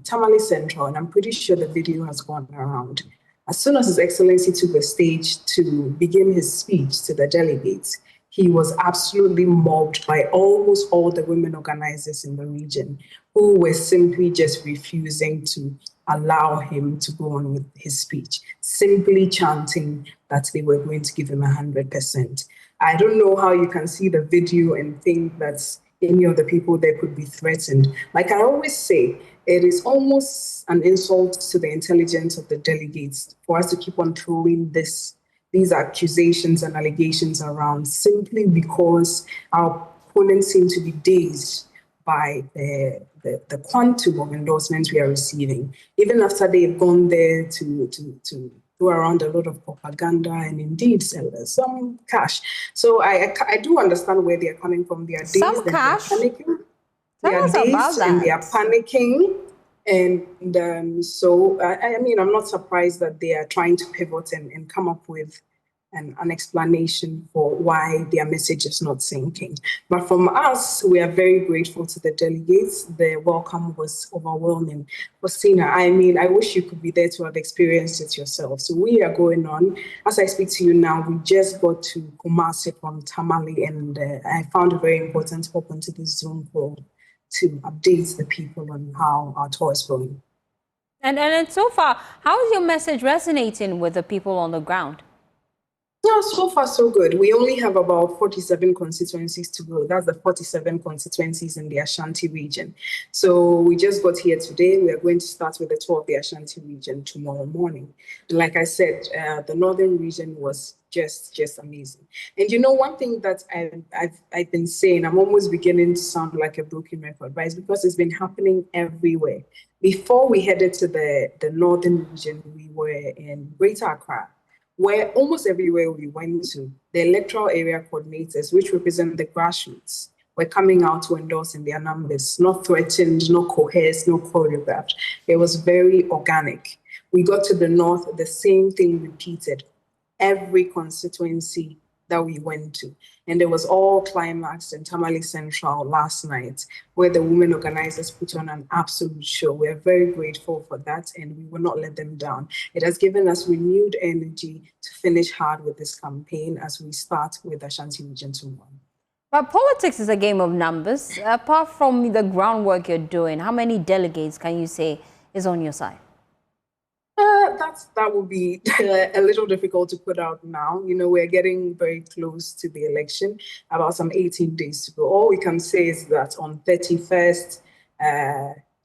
Tamale Central, and I'm pretty sure the video has gone around, as soon as His Excellency took the stage to begin his speech to the delegates, he was absolutely mobbed by almost all the women organizers in the region who were simply just refusing to allow him to go on with his speech, simply chanting that they were going to give him 100%. I don't know how you can see the video and think that any of the people there could be threatened. Like I always say, it is almost an insult to the intelligence of the delegates for us to keep on throwing these accusations and allegations around simply because our opponents seem to be dazed by the quantum of endorsements we are receiving, even after they've gone there to throw around a lot of propaganda and indeed sell some cash. So I do understand where they're coming from. They are dazed, some cash? They're panicking. They are dazed and they are panicking. And so, I mean, I'm not surprised that they are trying to pivot and come up with an explanation for why their message is not sinking. But from us, we are very grateful to the delegates. The welcome was overwhelming. Faustina, I mean, I wish you could be there to have experienced it yourself. So we are going on. As I speak to you now, we just got to Kumasi from Tamale, and I found it very important to hop onto this Zoom call to update the people on how our tour is going. And so far, how is your message resonating with the people on the ground? No, so far so good. We only have about 47 constituencies to go. That's the 47 constituencies in the Ashanti region. So we just got here today. We are going to start with the tour of the Ashanti region tomorrow morning. Like I said, the northern region was just amazing. And you know, one thing that I've been saying, I'm almost beginning to sound like a broken record, but it's because it's been happening everywhere. Before we headed to the northern region, we were in Greater Accra. where almost everywhere we went to, the electoral area coordinators, which represent the grassroots, were coming out to endorse in their numbers, not threatened, not coerced, not choreographed. It was very organic. We got to the north, the same thing repeated. Every constituency that we went to. And there was all climaxed in Tamale Central last night, where the women organizers put on an absolute show. We're very grateful for that, and we will not let them down. It has given us renewed energy to finish hard with this campaign as we start with Ashanti Region 2-1. But politics is a game of numbers. Apart from the groundwork you're doing, how many delegates can you say is on your side? That will be a little difficult to put out now. You know, we're getting very close to the election, about some 18 days to go. All we can say is that on 31st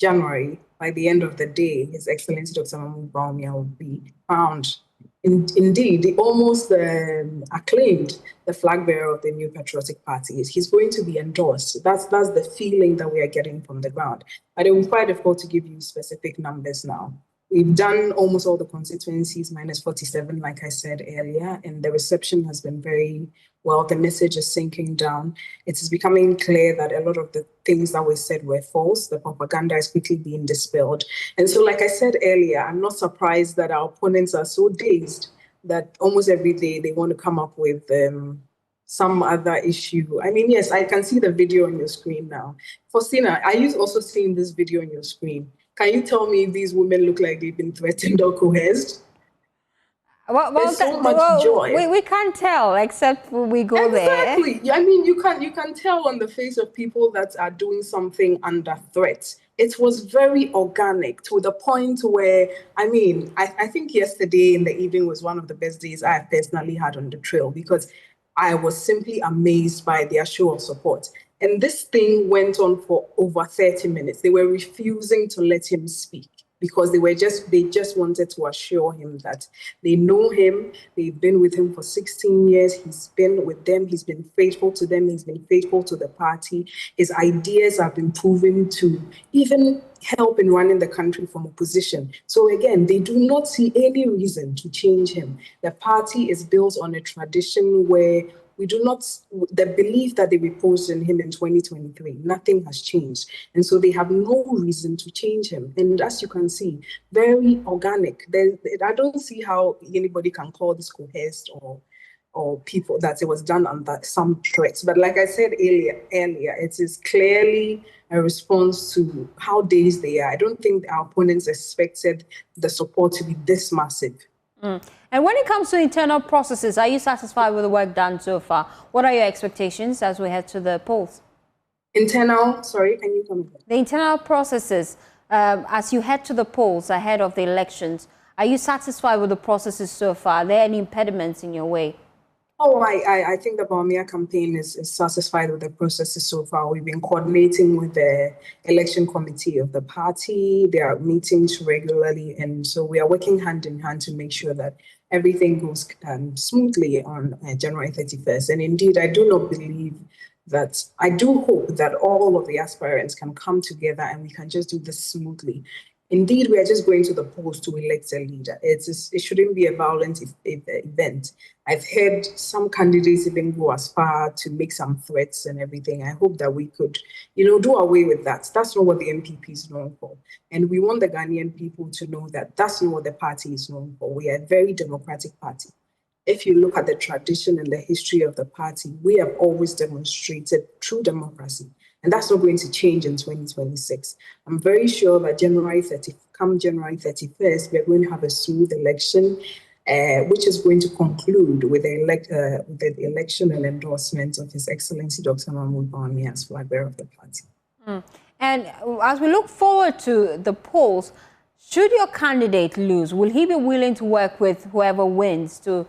January, by the end of the day, His Excellency Dr. Mahmoud Bawumia will be found. Indeed, the almost acclaimed the flag bearer of the new patriotic party. He's going to be endorsed. That's the feeling that we are getting from the ground. But it will be quite difficult to give you specific numbers now. We've done almost all the constituencies, minus 47, like I said earlier, and the reception has been very well. The message is sinking down. It is becoming clear that a lot of the things that were said were false. The propaganda is quickly being dispelled. And so, like I said earlier, I'm not surprised that our opponents are so dazed that almost every day they want to come up with some other issue. I mean, yes, I can see the video on your screen now. Faustina, are you also seeing this video on your screen? Can you tell me if these women look like they've been threatened or coerced? There's so much joy. We can't tell except when we go there. Exactly. I mean, you can tell on the face of people that are doing something under threat. It was very organic to the point where, I mean, I think yesterday in the evening was one of the best days I have personally had on the trail because I was simply amazed by their show of support. And this thing went on for over 30 minutes. They were refusing to let him speak because they just wanted to assure him that they know him. They've been with him for 16 years. He's been with them. He's been faithful to them. He's been faithful to the party. His ideas have been proven to even help in running the country from opposition. So again, they do not see any reason to change him. The party is built on a tradition where we do not, the belief that they reposed in him in 2023, nothing has changed. And so they have no reason to change him. And as you can see, very organic. I don't see how anybody can call this coerced or people that it was done under some threats. But like I said earlier, it is clearly a response to how dazed they are. I don't think our opponents expected the support to be this massive. And when it comes to internal processes, are you satisfied with the work done so far? What are your expectations as we head to the polls? Sorry, can you come again? The internal processes, as you head to the polls ahead of the elections, are you satisfied with the processes so far? Are there any impediments in your way? Oh, I think the Bawumia campaign is satisfied with the processes so far. We've been coordinating with the election committee of the party. There are meetings regularly. And so we are working hand in hand to make sure that everything goes smoothly on January 31st. And indeed, I do not believe that, I do hope that all of the aspirants can come together and we can just do this smoothly. Indeed, we are just going to the polls to elect a leader. It shouldn't be a violent event. I've heard some candidates even go as far to make some threats and everything. I hope that we could, do away with that. That's not what the MPP is known for. And we want the Ghanaian people to know that that's not what the party is known for. We are a very democratic party. If you look at the tradition and the history of the party, we have always demonstrated true democracy. And that's not going to change in 2026. I'm very sure that come January 31st, we're going to have a smooth election, which is going to conclude with the election and endorsement of His Excellency Dr. Mahmoud Bawumia as flag bearer of the party. And as we look forward to the polls, should your candidate lose, will he be willing to work with whoever wins to,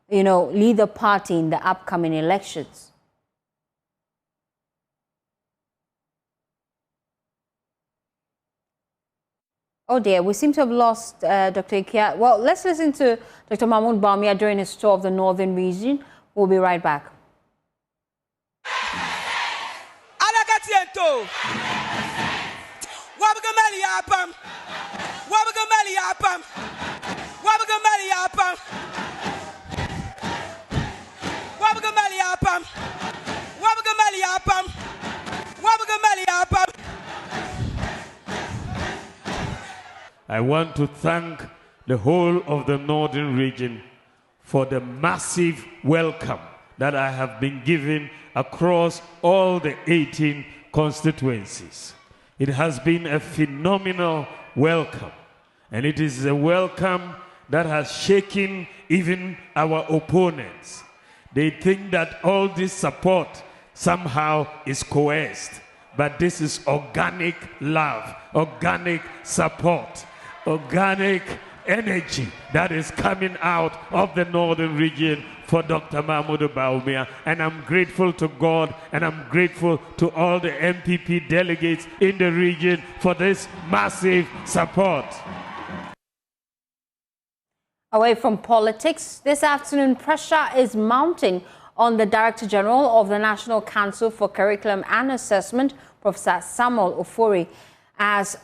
lead the party in the upcoming elections? Oh dear, we seem to have lost Dr. Ikia. Well, let's listen to Dr. Mahmoud Bawumia during his tour of the northern region. We'll be right back. I want to thank the whole of the northern region for the massive welcome that I have been given across all the 18 constituencies. It has been a phenomenal welcome, and it is a welcome that has shaken even our opponents. They think that all this support somehow is coerced, but this is organic love, organic support, organic energy that is coming out of the northern region for Dr. Mahmoud Bawumia. And I'm grateful to God, and I'm grateful to all the MPP delegates in the region for this massive support. Away from politics, this afternoon pressure is mounting on the Director General of the National Council for Curriculum and Assessment, Professor Samuel Ofori, as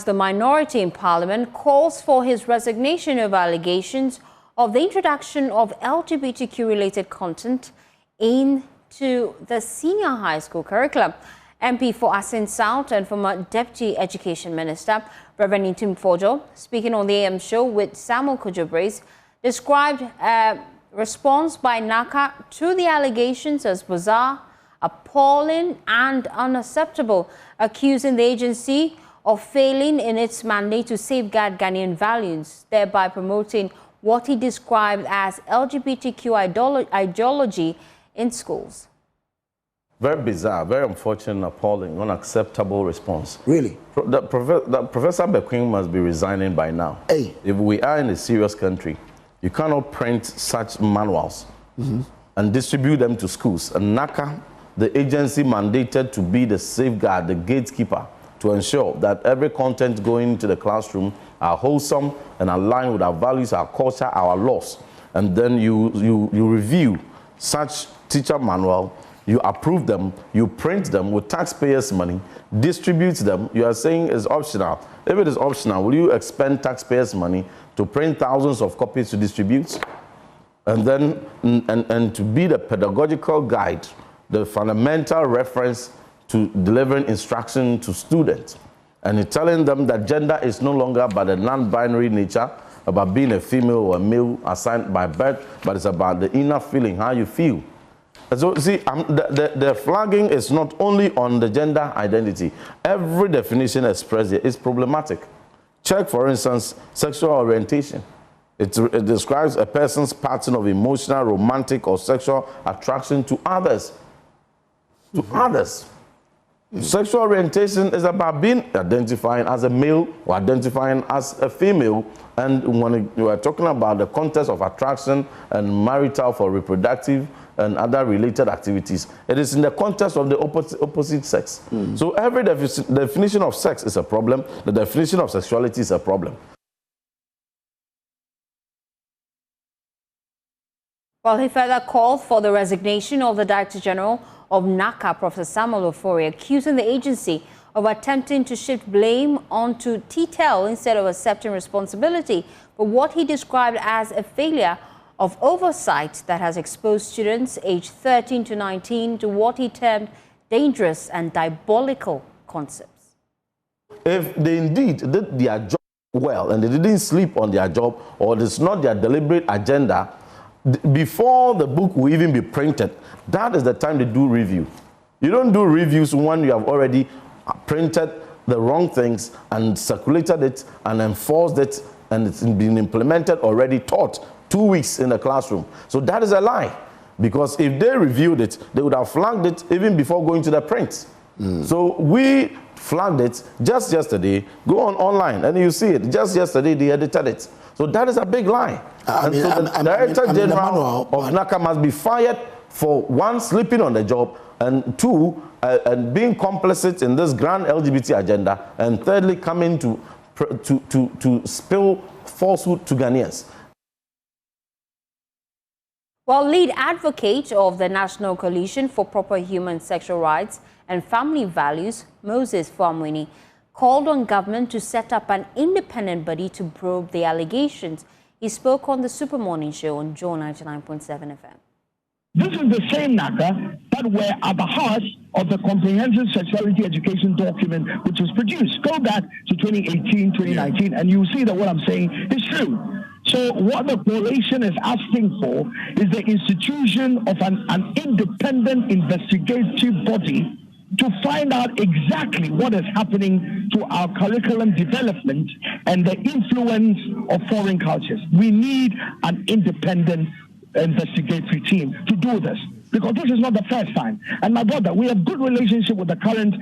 the minority in Parliament calls for his resignation over allegations of the introduction of LGBTQ-related content into the senior high school curriculum. MP for Asin South and former Deputy Education Minister, Reverend Intim Fojo, speaking on the AM show with Samuel Kujabres, described a response by NACA to the allegations as bizarre, appalling and unacceptable, accusing the agency of failing in its mandate to safeguard Ghanaian values, thereby promoting what he described as LGBTQ ideology in schools. Very bizarre, very unfortunate, appalling, unacceptable response. Really? Professor Bequim must be resigning by now. Hey. If we are in a serious country, you cannot print such manuals and distribute them to schools. And NACA, the agency mandated to be the safeguard, the gatekeeper, to ensure that every content going into the classroom are wholesome and aligned with our values, our culture, our laws. And then you review such teacher manual, you approve them, you print them with taxpayers' money, distribute them. You are saying it's optional. If it is optional, will you expend taxpayers' money to print thousands of copies to distribute? And then and to be the pedagogical guide, the fundamental reference to delivering instruction to students, and telling them that gender is no longer about the non-binary nature, about being a female or a male assigned by birth, but it's about the inner feeling, how you feel. And so, see, the flagging is not only on the gender identity. Every definition expressed here is problematic. Check, for instance, sexual orientation. It describes a person's pattern of emotional, romantic, or sexual attraction to others. Sexual orientation is about identifying as a male or identifying as a female. And when you are talking about the context of attraction and marital for reproductive and other related activities, it is in the context of the opposite sex. So every definition of sex is a problem. The definition of sexuality is a problem. Well, he further called for the resignation of the Director General of NACA, Professor Samuel Ofori, accusing the agency of attempting to shift blame onto TTEL instead of accepting responsibility for what he described as a failure of oversight that has exposed students aged 13 to 19 to what he termed dangerous and diabolical concepts. If they indeed did their job well and they didn't sleep on their job, or it's not their deliberate agenda, before the book will even be printed, that is the time they do review. You don't do reviews when you have already printed the wrong things and circulated it and enforced it, and it's been implemented already, taught 2 weeks in the classroom. So that is a lie, because if they reviewed it, they would have flagged it even before going to the print. So we flagged it just yesterday. Go online and you see it. Just yesterday they edited it. So that is a big lie. The Director General of NACA must be fired for, one, sleeping on the job, and two, and being complicit in this grand LGBT agenda, and thirdly, coming to spill falsehood to Ghanaians. While lead advocate of the National Coalition for Proper Human Sexual Rights and Family Values, Moses Famweni, called on government to set up an independent body to probe the allegations. He spoke on the Super Morning Show on Joy 99.7 FM. This is the same NACA that were at the heart of the comprehensive sexuality education document which was produced. Go back to 2018, 2019, and you'll see that what I'm saying is true. So what the coalition is asking for is the institution of an independent investigative body to find out exactly what is happening to our curriculum development and the influence of foreign cultures. We need an independent investigatory team to do this, because this is not the first time. And my brother, we have good relationship with the current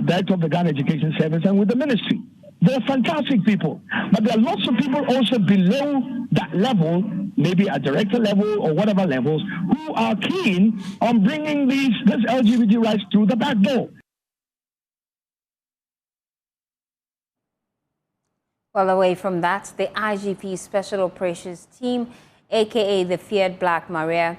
director of the Ghana Education Service and with the ministry. They're fantastic people, but there are lots of people also below that level, maybe at director level or whatever levels, who are keen on bringing this LGBT rights through the back door. Well, away from that, the IGP Special Operations Team, aka the feared Black Maria,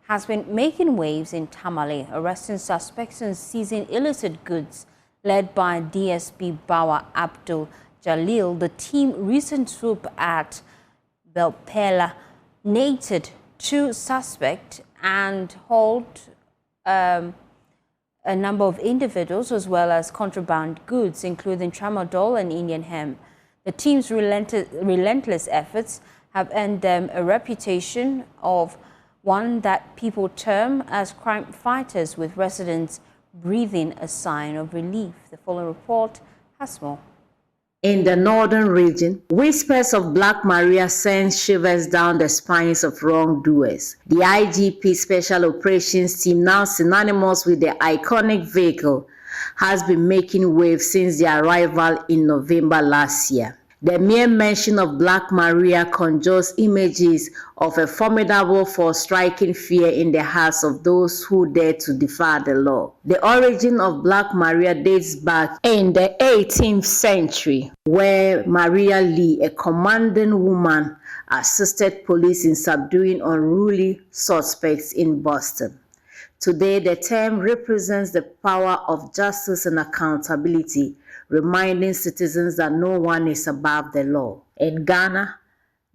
has been making waves in Tamale, arresting suspects and seizing illicit goods. Led by DSP Bawa Abdul Jalil, the team recent swoop at Belpela nated 2 suspects and hauled a number of individuals as well as contraband goods, including tramadol and Indian hemp. The team's relentless efforts have earned them a reputation of one that people term as crime fighters, with residents breathing a sign of relief. The following report has more. In the northern region, whispers of Black Maria send shivers down the spines of wrongdoers. The IGP Special Operations Team, now synonymous with the iconic vehicle, has been making waves since their arrival in November last year. The mere mention of Black Maria conjures images of a formidable force striking fear in the hearts of those who dare to defy the law. The origin of Black Maria dates back in the 18th century, where Maria Lee, a commanding woman, assisted police in subduing unruly suspects in Boston. Today, the term represents the power of justice and accountability, reminding citizens that no one is above the law. In Ghana,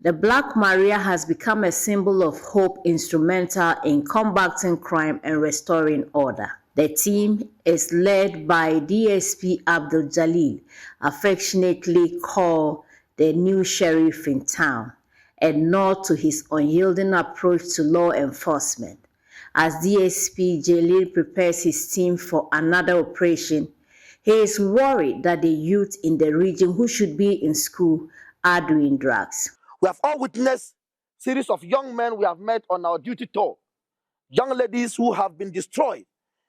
the Black Maria has become a symbol of hope, instrumental in combating crime and restoring order. The team is led by DSP Abdul Jalil, affectionately called the new sheriff in town, a nod to his unyielding approach to law enforcement. As DSP Jalil prepares his team for another operation, he is worried that the youth in the region who should be in school are doing drugs. We have all witnessed a series of young men we have met on our duty tour. Young ladies who have been destroyed.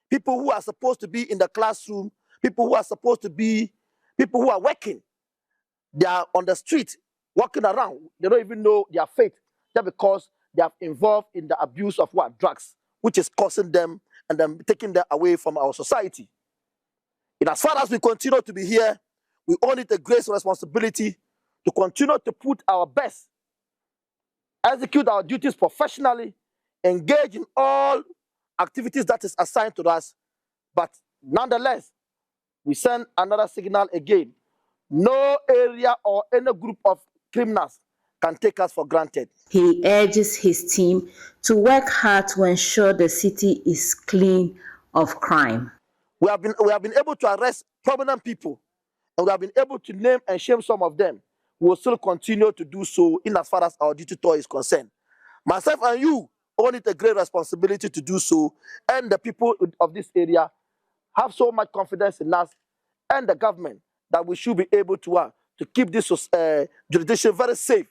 People who are supposed to be in the classroom. People who are supposed to be, people who are working. They are on the street, walking around. They don't even know their fate. Just because they are involved in the abuse of what? Drugs, which is causing them and then taking them away from our society. And as far as we continue to be here, we all need a great responsibility to continue to put our best, execute our duties professionally, engage in all activities that is assigned to us. But nonetheless, we send another signal again. No area or any group of criminals can take us for granted. He urges his team to work hard to ensure the city is clean of crime. We have been able to arrest prominent people, and we have been able to name and shame some of them. We will still continue to do so in as far as our duty tour is concerned. Myself and you all need a great responsibility to do so, and the people of this area have so much confidence in us and the government that we should be able to keep this jurisdiction very safe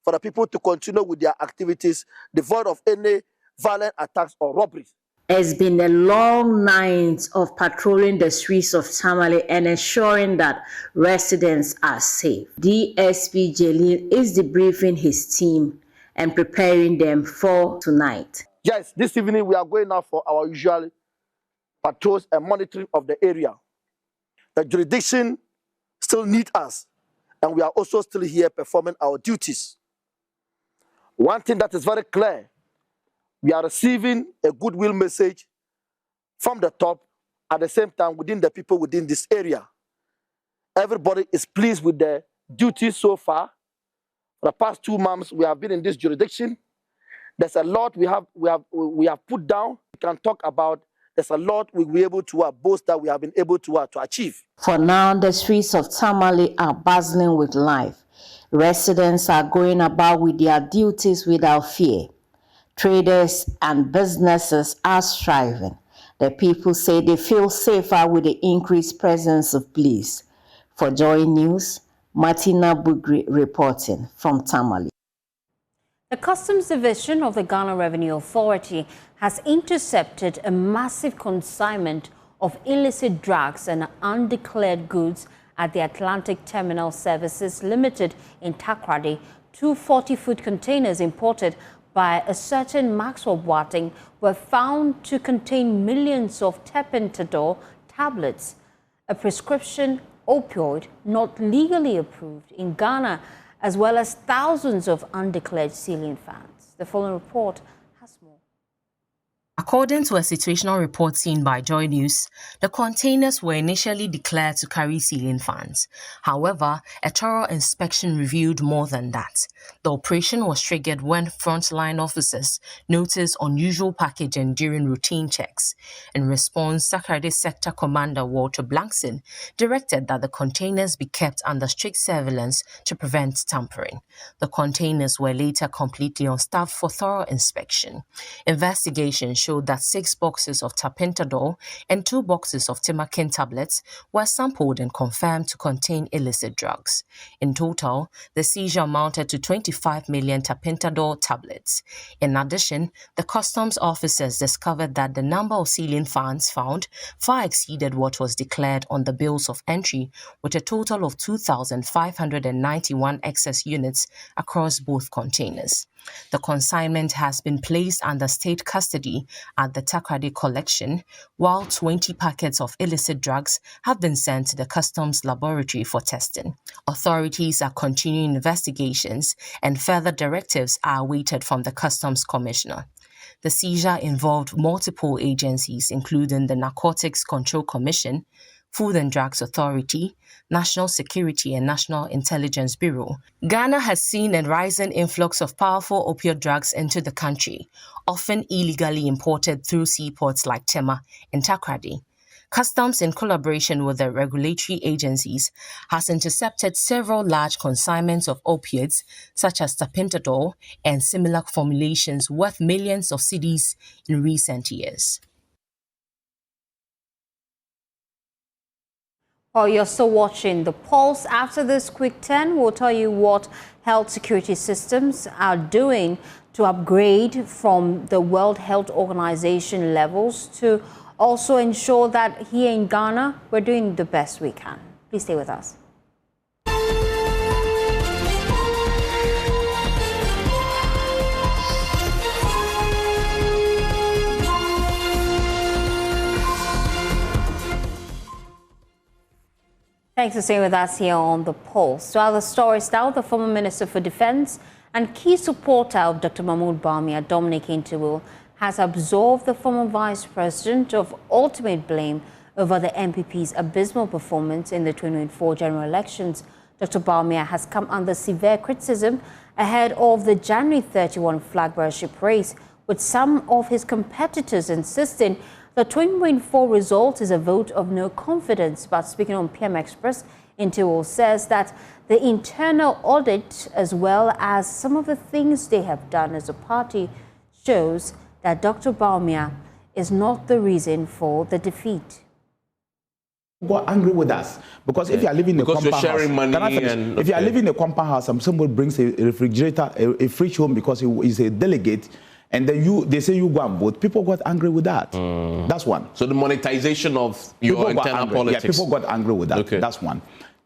for the people to continue with their activities devoid of any violent attacks or robberies. It's been a long night of patrolling the streets of Tamale and ensuring that residents are safe. DSP Jalil is debriefing his team and preparing them for tonight. Yes, this evening we are going out for our usual patrols and monitoring of the area. The jurisdiction still needs us, and we are also still here performing our duties. One thing that is very clear, we are receiving a goodwill message from the top, at the same time within the people within this area. Everybody is pleased with the duties so far. For the past 2 months, we have been in this jurisdiction. There's a lot we have put down. We can talk about. There's a lot we'll be able to boast that we have been able to achieve. For now, the streets of Tamale are bustling with life. Residents are going about with their duties without fear. Traders and businesses are striving. The people say they feel safer with the increased presence of police. For Joy News, Martina Bugri reporting from Tamale. The Customs Division of the Ghana Revenue Authority has intercepted a massive consignment of illicit drugs and undeclared goods at the Atlantic Terminal Services Limited in Takoradi. 2 40-foot containers imported by a certain Maxwell Boateng were found to contain millions of tapentadol tablets, a prescription opioid not legally approved in Ghana, as well as thousands of undeclared ceiling fans. The following report has more. According to a situational report seen by JoyNews, the containers were initially declared to carry ceiling fans. However, a thorough inspection revealed more than that. The operation was triggered when frontline officers noticed unusual packaging during routine checks. In response, Takoradi Sector Commander Walter Blankson directed that the containers be kept under strict surveillance to prevent tampering. The containers were later completely unstaffed for thorough inspection. Investigation showed that 6 boxes of tapentadol and 2 boxes of Timakin tablets were sampled and confirmed to contain illicit drugs. In total, the seizure amounted to 25 million tapentadol tablets. In addition, the customs officers discovered that the number of ceiling fans found far exceeded what was declared on the bills of entry, with a total of 2,591 excess units across both containers. The consignment has been placed under state custody at the Takoradi collection, while 20 packets of illicit drugs have been sent to the customs laboratory for testing. Authorities are continuing investigations, and further directives are awaited from the Customs Commissioner. The seizure involved multiple agencies, including the Narcotics Control Commission, Food and Drugs Authority, National Security and National Intelligence Bureau. Ghana has seen a rising influx of powerful opioid drugs into the country, often illegally imported through seaports like Tema and Takoradi. Customs, in collaboration with the regulatory agencies, has intercepted several large consignments of opioids, such as tapentadol and similar formulations worth millions of cedis in recent years. While you're still watching The Pulse, after this quick 10, we'll tell you what health security systems are doing to upgrade from the World Health Organization levels to also ensure that here in Ghana, we're doing the best we can. Please stay with us. Thanks for staying with us here on The Pulse. To other stories now, the former Minister for Defense and key supporter of Dr. Mahmoud Bawumia, Dominic Intiwil, has absolved the former Vice President of ultimate blame over the MPP's abysmal performance in the 2024 general elections. Dr. Bawumia has come under severe criticism ahead of the January 31 flag bearership race, with some of his competitors insisting the 2024 result is a vote of no confidence. But speaking on PM Express, Intiwil says that the internal audit, as well as some of the things they have done as a party, shows that Dr. Bawumia is not the reason for the defeat. Got angry with us because if you are living in a compound house, if you are living in a compound house and somebody brings a refrigerator, a fridge home because he is a delegate, and then they say you go and vote, people got angry with that. That's one. So the monetization of your internal politics. Yeah, people got angry with that. Okay. That's one.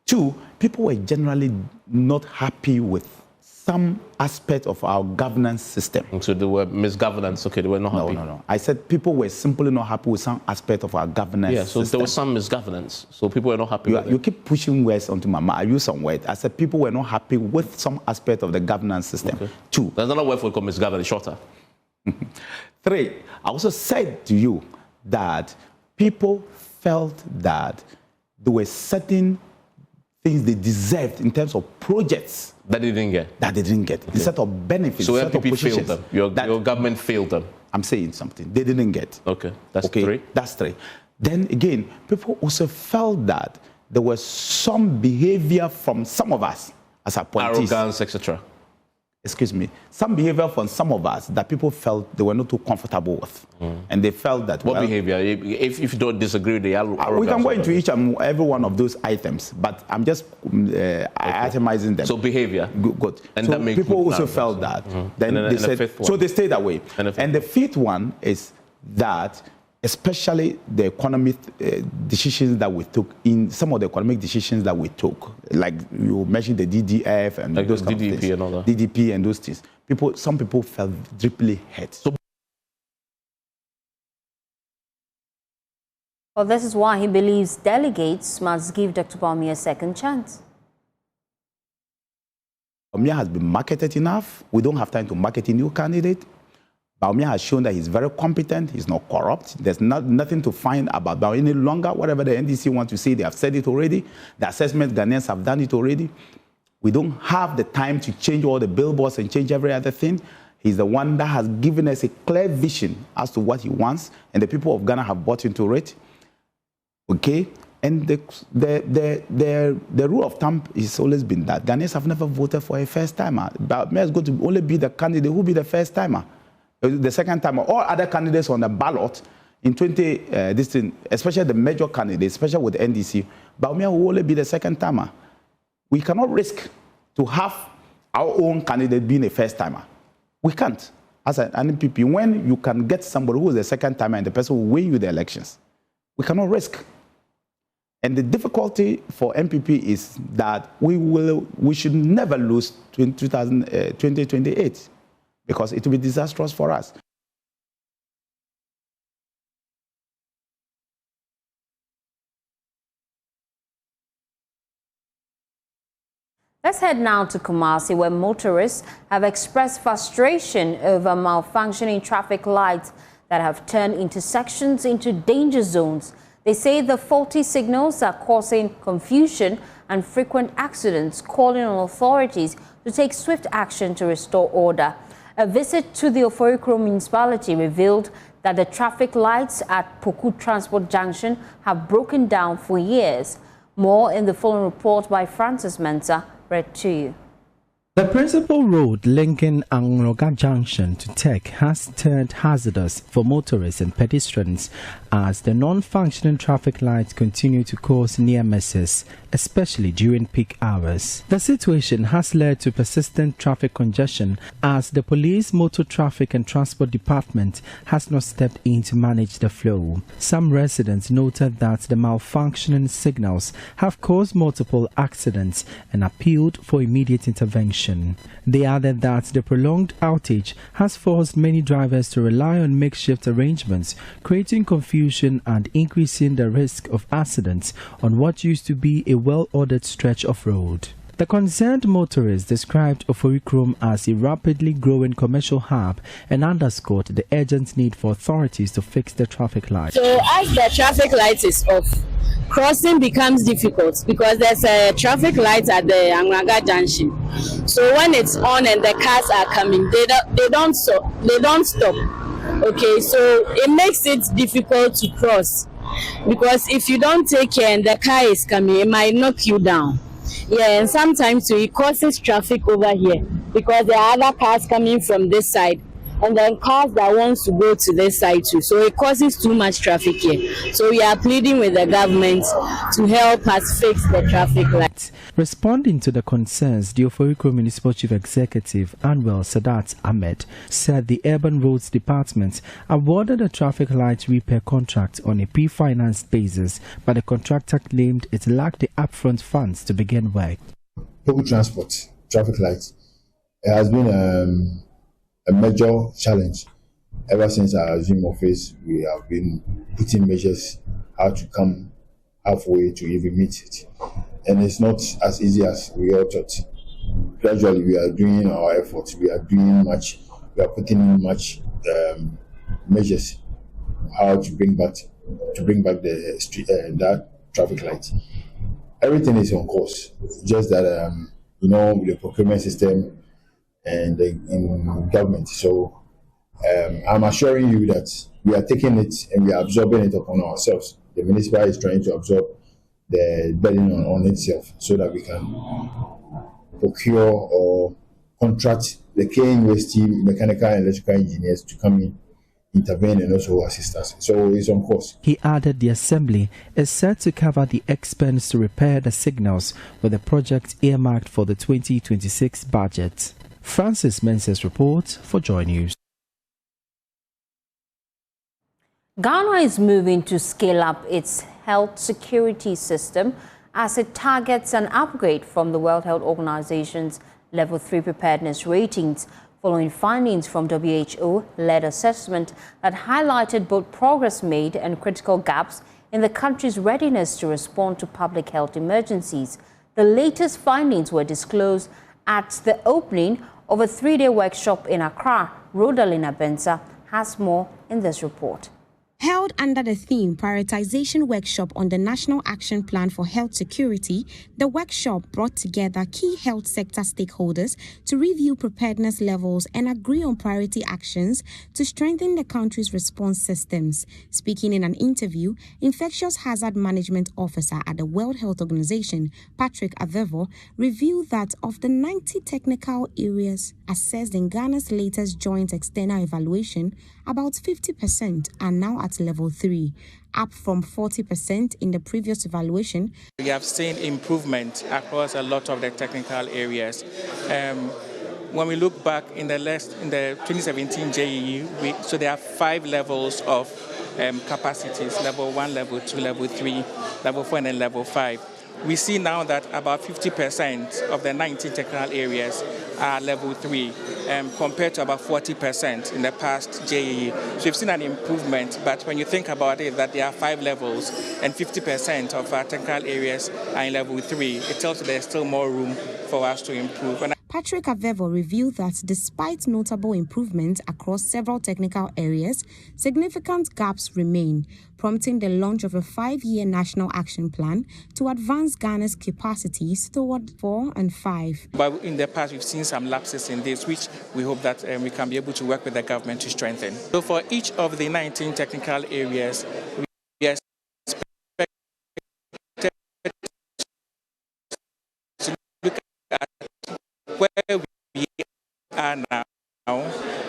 2, people were generally not happy with some aspect of our governance system. So they were misgovernance. Okay, they were not happy. No. I said people were simply not happy with some aspect of our governance system. Yeah, so there was some misgovernance. So people were not happy with it. You keep pushing words onto my mouth. I use some word. I said people were not happy with some aspect of the governance system. Okay. 2. There's another word for misgovernance, shorter. 3, I also said to you that people felt that there were certain things they deserved in terms of projects that they didn't get. Okay. Instead of benefits. So NPP failed them. Your government failed them. I'm saying something. They didn't get. Okay, that's three. That's three. Then again, people also felt that there was some behavior from some of us as appointees. Arrogance, etc. Excuse me. Some behavior from some of us that people felt they were not too comfortable with. And they felt that... What behavior? If you don't disagree with the arrogance... We can go into each and every one of those items, but I'm just itemizing them. So behavior. Good. And so that makes people also felt that. Then they said... The fifth one. So they stayed away. And the fifth one is that especially the economic decisions that we took, in some of the economic decisions that we took, like you mentioned the DDF and like those kind DDP of things. and all that. DDP and those things. Some people felt deeply hurt. Well, this is why he believes delegates must give Dr. Bawumia a second chance. Bawumia has been marketed enough. We don't have time to market a new candidate. Bawumia has shown that he's very competent, he's not corrupt. There's nothing to find about Bawumia any longer. Whatever the NDC want to say, they have said it already. The assessment Ghanaians have done it already. We don't have the time to change all the billboards and change every other thing. He's the one that has given us a clear vision as to what he wants, and the people of Ghana have bought into it. Okay? And the rule of thumb has always been that Ghanaians have never voted for a first-timer. Bawumia is going to only be the candidate who will be the first-timer. The second time, all other candidates on the ballot in especially the major candidates, especially with the NDC, Bawumia will only be the second timer. We cannot risk to have our own candidate being a first timer. We can't. As an NPP, when you can get somebody who is a second timer and the person will win you the elections, we cannot risk. And the difficulty for NPP is that we should never lose 2028. Because it will be disastrous for us. Let's head now to Kumasi, where motorists have expressed frustration over malfunctioning traffic lights that have turned intersections into danger zones. They say the faulty signals are causing confusion and frequent accidents, calling on authorities to take swift action to restore order. A visit to the Oforikro municipality revealed that the traffic lights at Poku Transport Junction have broken down for years. More in the following report by Francis Mensah, read to you. The principal road linking Angroga Junction to Tech has turned hazardous for motorists and pedestrians as the non-functioning traffic lights continue to cause near misses, especially during peak hours. The situation has led to persistent traffic congestion as the Police, Motor Traffic and Transport Department has not stepped in to manage the flow. Some residents noted that the malfunctioning signals have caused multiple accidents and appealed for immediate intervention. They added that the prolonged outage has forced many drivers to rely on makeshift arrangements, creating confusion and increasing the risk of accidents on what used to be a well-ordered stretch of road. The concerned motorists described Oforikrom as a rapidly growing commercial hub and underscored the urgent need for authorities to fix the traffic light. So as the traffic light is off, crossing becomes difficult because there's a traffic light at the Angraga Junction. So when it's on and the cars are coming, they don't stop. Okay, so it makes it difficult to cross because if you don't take care and the car is coming, it might knock you down. Yeah, and sometimes it causes traffic over here because there are other cars coming from this side and then cars that wants to go to this side too. So it causes too much traffic here. So we are pleading with the government to help us fix the traffic lights. Responding to the concerns, the Oforikro Municipal Chief Executive Anwar Sadat Ahmed said the Urban Roads Department awarded a traffic light repair contract on a pre-financed basis, but the contractor claimed it lacked the upfront funds to begin work. Public transport, traffic lights, it has been a major challenge. Ever since I assumed office, we have been putting measures how to come halfway to even meet it. And it's not as easy as we all thought. Gradually, we are doing our efforts. We are doing much. We are putting in much measures how to bring back the street that traffic light. everything is on course. Just that the procurement system and in government. So I'm assuring you that we are taking it and we are absorbing it upon ourselves. The municipal is trying to absorb the burden on itself so that we can procure or contract the cleaning waste team, mechanical and electrical engineers to come in, intervene and also assist us. So it's on course. He added the assembly is set to cover the expense to repair the signals with the project earmarked for the 2026 budget. Francis Mensah's report for Joy News. Ghana is moving to scale up its health security system as it targets an upgrade from the World Health Organization's Level 3 preparedness ratings following findings from WHO-led assessment that highlighted both progress made and critical gaps in the country's readiness to respond to public health emergencies. The latest findings were disclosed at the opening of a 3-day workshop in Accra. Rodalina Benza has more in this report. Held under the theme Prioritization Workshop on the National Action Plan for Health Security, the workshop brought together key health sector stakeholders to review preparedness levels and agree on priority actions to strengthen the country's response systems. Speaking in an interview, Infectious Hazard Management Officer at the World Health Organization, Patrick Avevo, revealed that of the 90 technical areas assessed in Ghana's latest joint external evaluation, about 50% are now at level 3, up from 40% in the previous evaluation. We have seen improvement across a lot of the technical areas. When we look back in the 2017 JEE, so there are 5 levels of capacities: level 1, level 2, level 3, level 4, and then level 5. We see now that about 50% of the 19 technical areas are level 3, compared to about 40% in the past JEE. So we've seen an improvement, but when you think about it, that there are 5 levels and 50% of our technical areas are in level 3, it tells you there's still more room for us to improve. Patrick Avevo revealed that despite notable improvements across several technical areas, significant gaps remain, prompting the launch of a 5-year national action plan to advance Ghana's capacities toward 4 and 5. But in the past, we've seen some lapses in this, which we hope that we can be able to work with the government to strengthen. So for each of the 19 technical areas, we are expected to look at where we are now,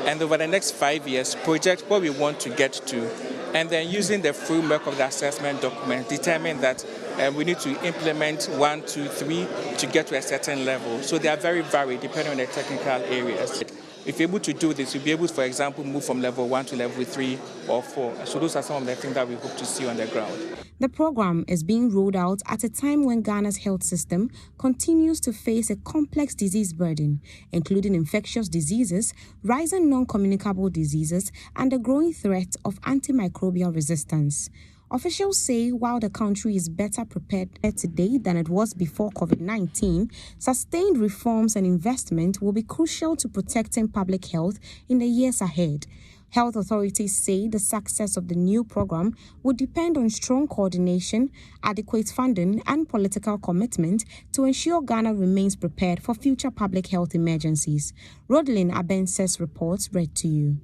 and over the next 5 years, project where we want to get to, and then using the framework of the assessment document, determine that we need to implement 1, 2, 3 to get to a certain level. So they are very varied depending on the technical areas. If you're able to do this, you'll be able to, for example, move from level 1 to level 3 or 4. So those are some of the things that we hope to see on the ground. The program is being rolled out at a time when Ghana's health system continues to face a complex disease burden, including infectious diseases, rising non-communicable diseases, and the growing threat of antimicrobial resistance. Officials say while the country is better prepared today than it was before COVID-19, sustained reforms and investment will be crucial to protecting public health in the years ahead. Health authorities say the success of the new program would depend on strong coordination, adequate funding, and political commitment to ensure Ghana remains prepared for future public health emergencies. Rodlin Abenses reports read to you.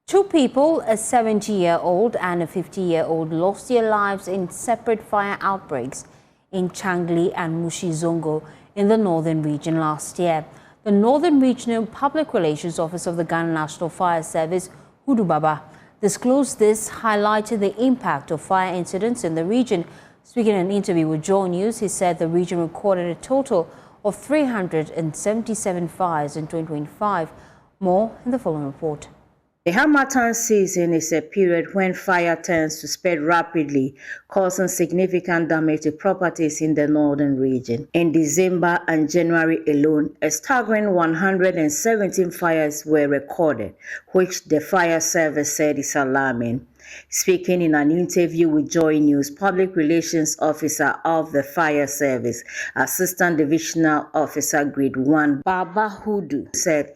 Two people, a 70-year-old and a 50-year-old, lost their lives in separate fire outbreaks in Changli and Mushizongo in the northern region last year. The Northern Regional Public Relations Office of the Ghana National Fire Service, Hudu Baba, disclosed this, highlighting the impact of fire incidents in the region. Speaking in an interview with JoyNews, he said the region recorded a total of 377 fires in 2025. More in the following report. The Harmattan season is a period when fire tends to spread rapidly, causing significant damage to properties in the northern region. In December and January alone, a staggering 117 fires were recorded, which the fire service said is alarming. Speaking in an interview with Joy News, Public Relations Officer of the Fire Service, Assistant Divisional Officer Grade 1, Baba Hudu, said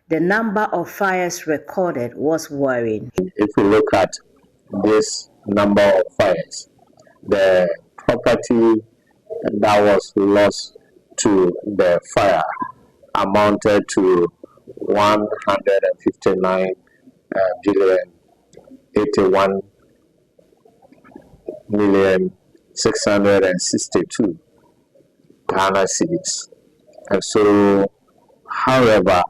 The number of fires recorded was worrying. If you look at this number of fires, the property that was lost to the fire amounted to 159 billion 81 million 662 Ghana cedis. And so, however,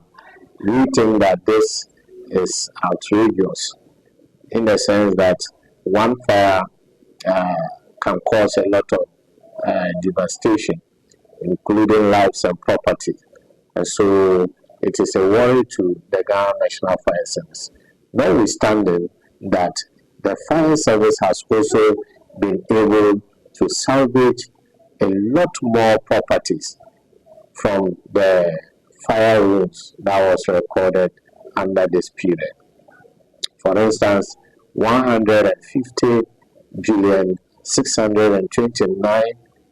we think that this is outrageous in the sense that one fire can cause a lot of devastation, including lives and property. And so it is a worry to the Ghana National Fire Service. Notwithstanding that the fire service has also been able to salvage a lot more properties from the fire wounds that was recorded under this period. For instance, 150 billion 629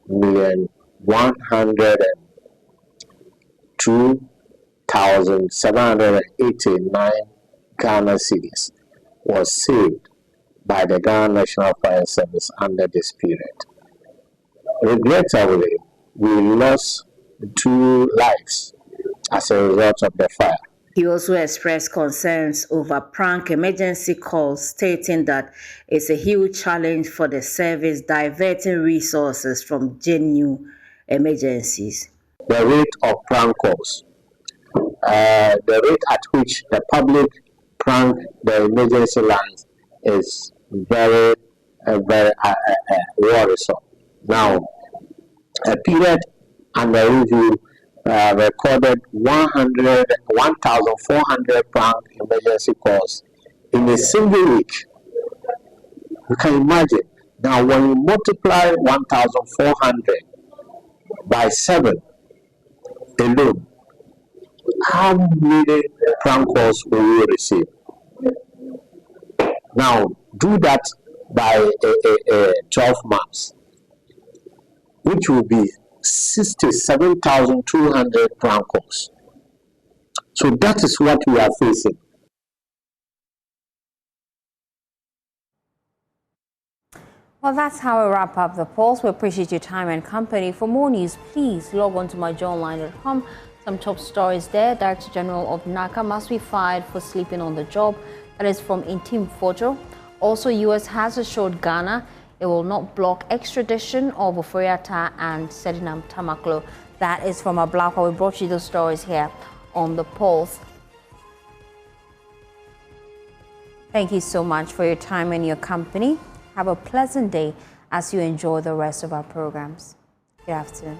million 102,789 Ghana cedis was saved by the Ghana National Fire Service under this period. Regrettably, we lost 2 lives as a result of the fire. He also expressed concerns over prank emergency calls, stating that it's a huge challenge for the service diverting resources from genuine emergencies. The rate of prank calls, the rate at which the public prank the emergency lines is very worrisome. Now, a period under review recorded 1,400 prank emergency calls in a single week. You can imagine. Now, when you multiply 1,400 by 7 alone, how many prank calls will you receive? Now, do that by 12 months, which will be 67,200 prank calls. So that is what we are facing. Well, that's how we wrap up the polls. We appreciate your time and company. For more news, please log on to myjoyonline.com. Some top stories there. Director General of NACA must be fired for sleeping on the job. That is from Intim Fojo. Also, U.S. has assured Ghana it will not block extradition of Oforiatta and Sedinam Tamaklo. That is from Ablakwa. We brought you those stories here on the polls. Thank you so much for your time and your company. Have a pleasant day as you enjoy the rest of our programs. Good afternoon.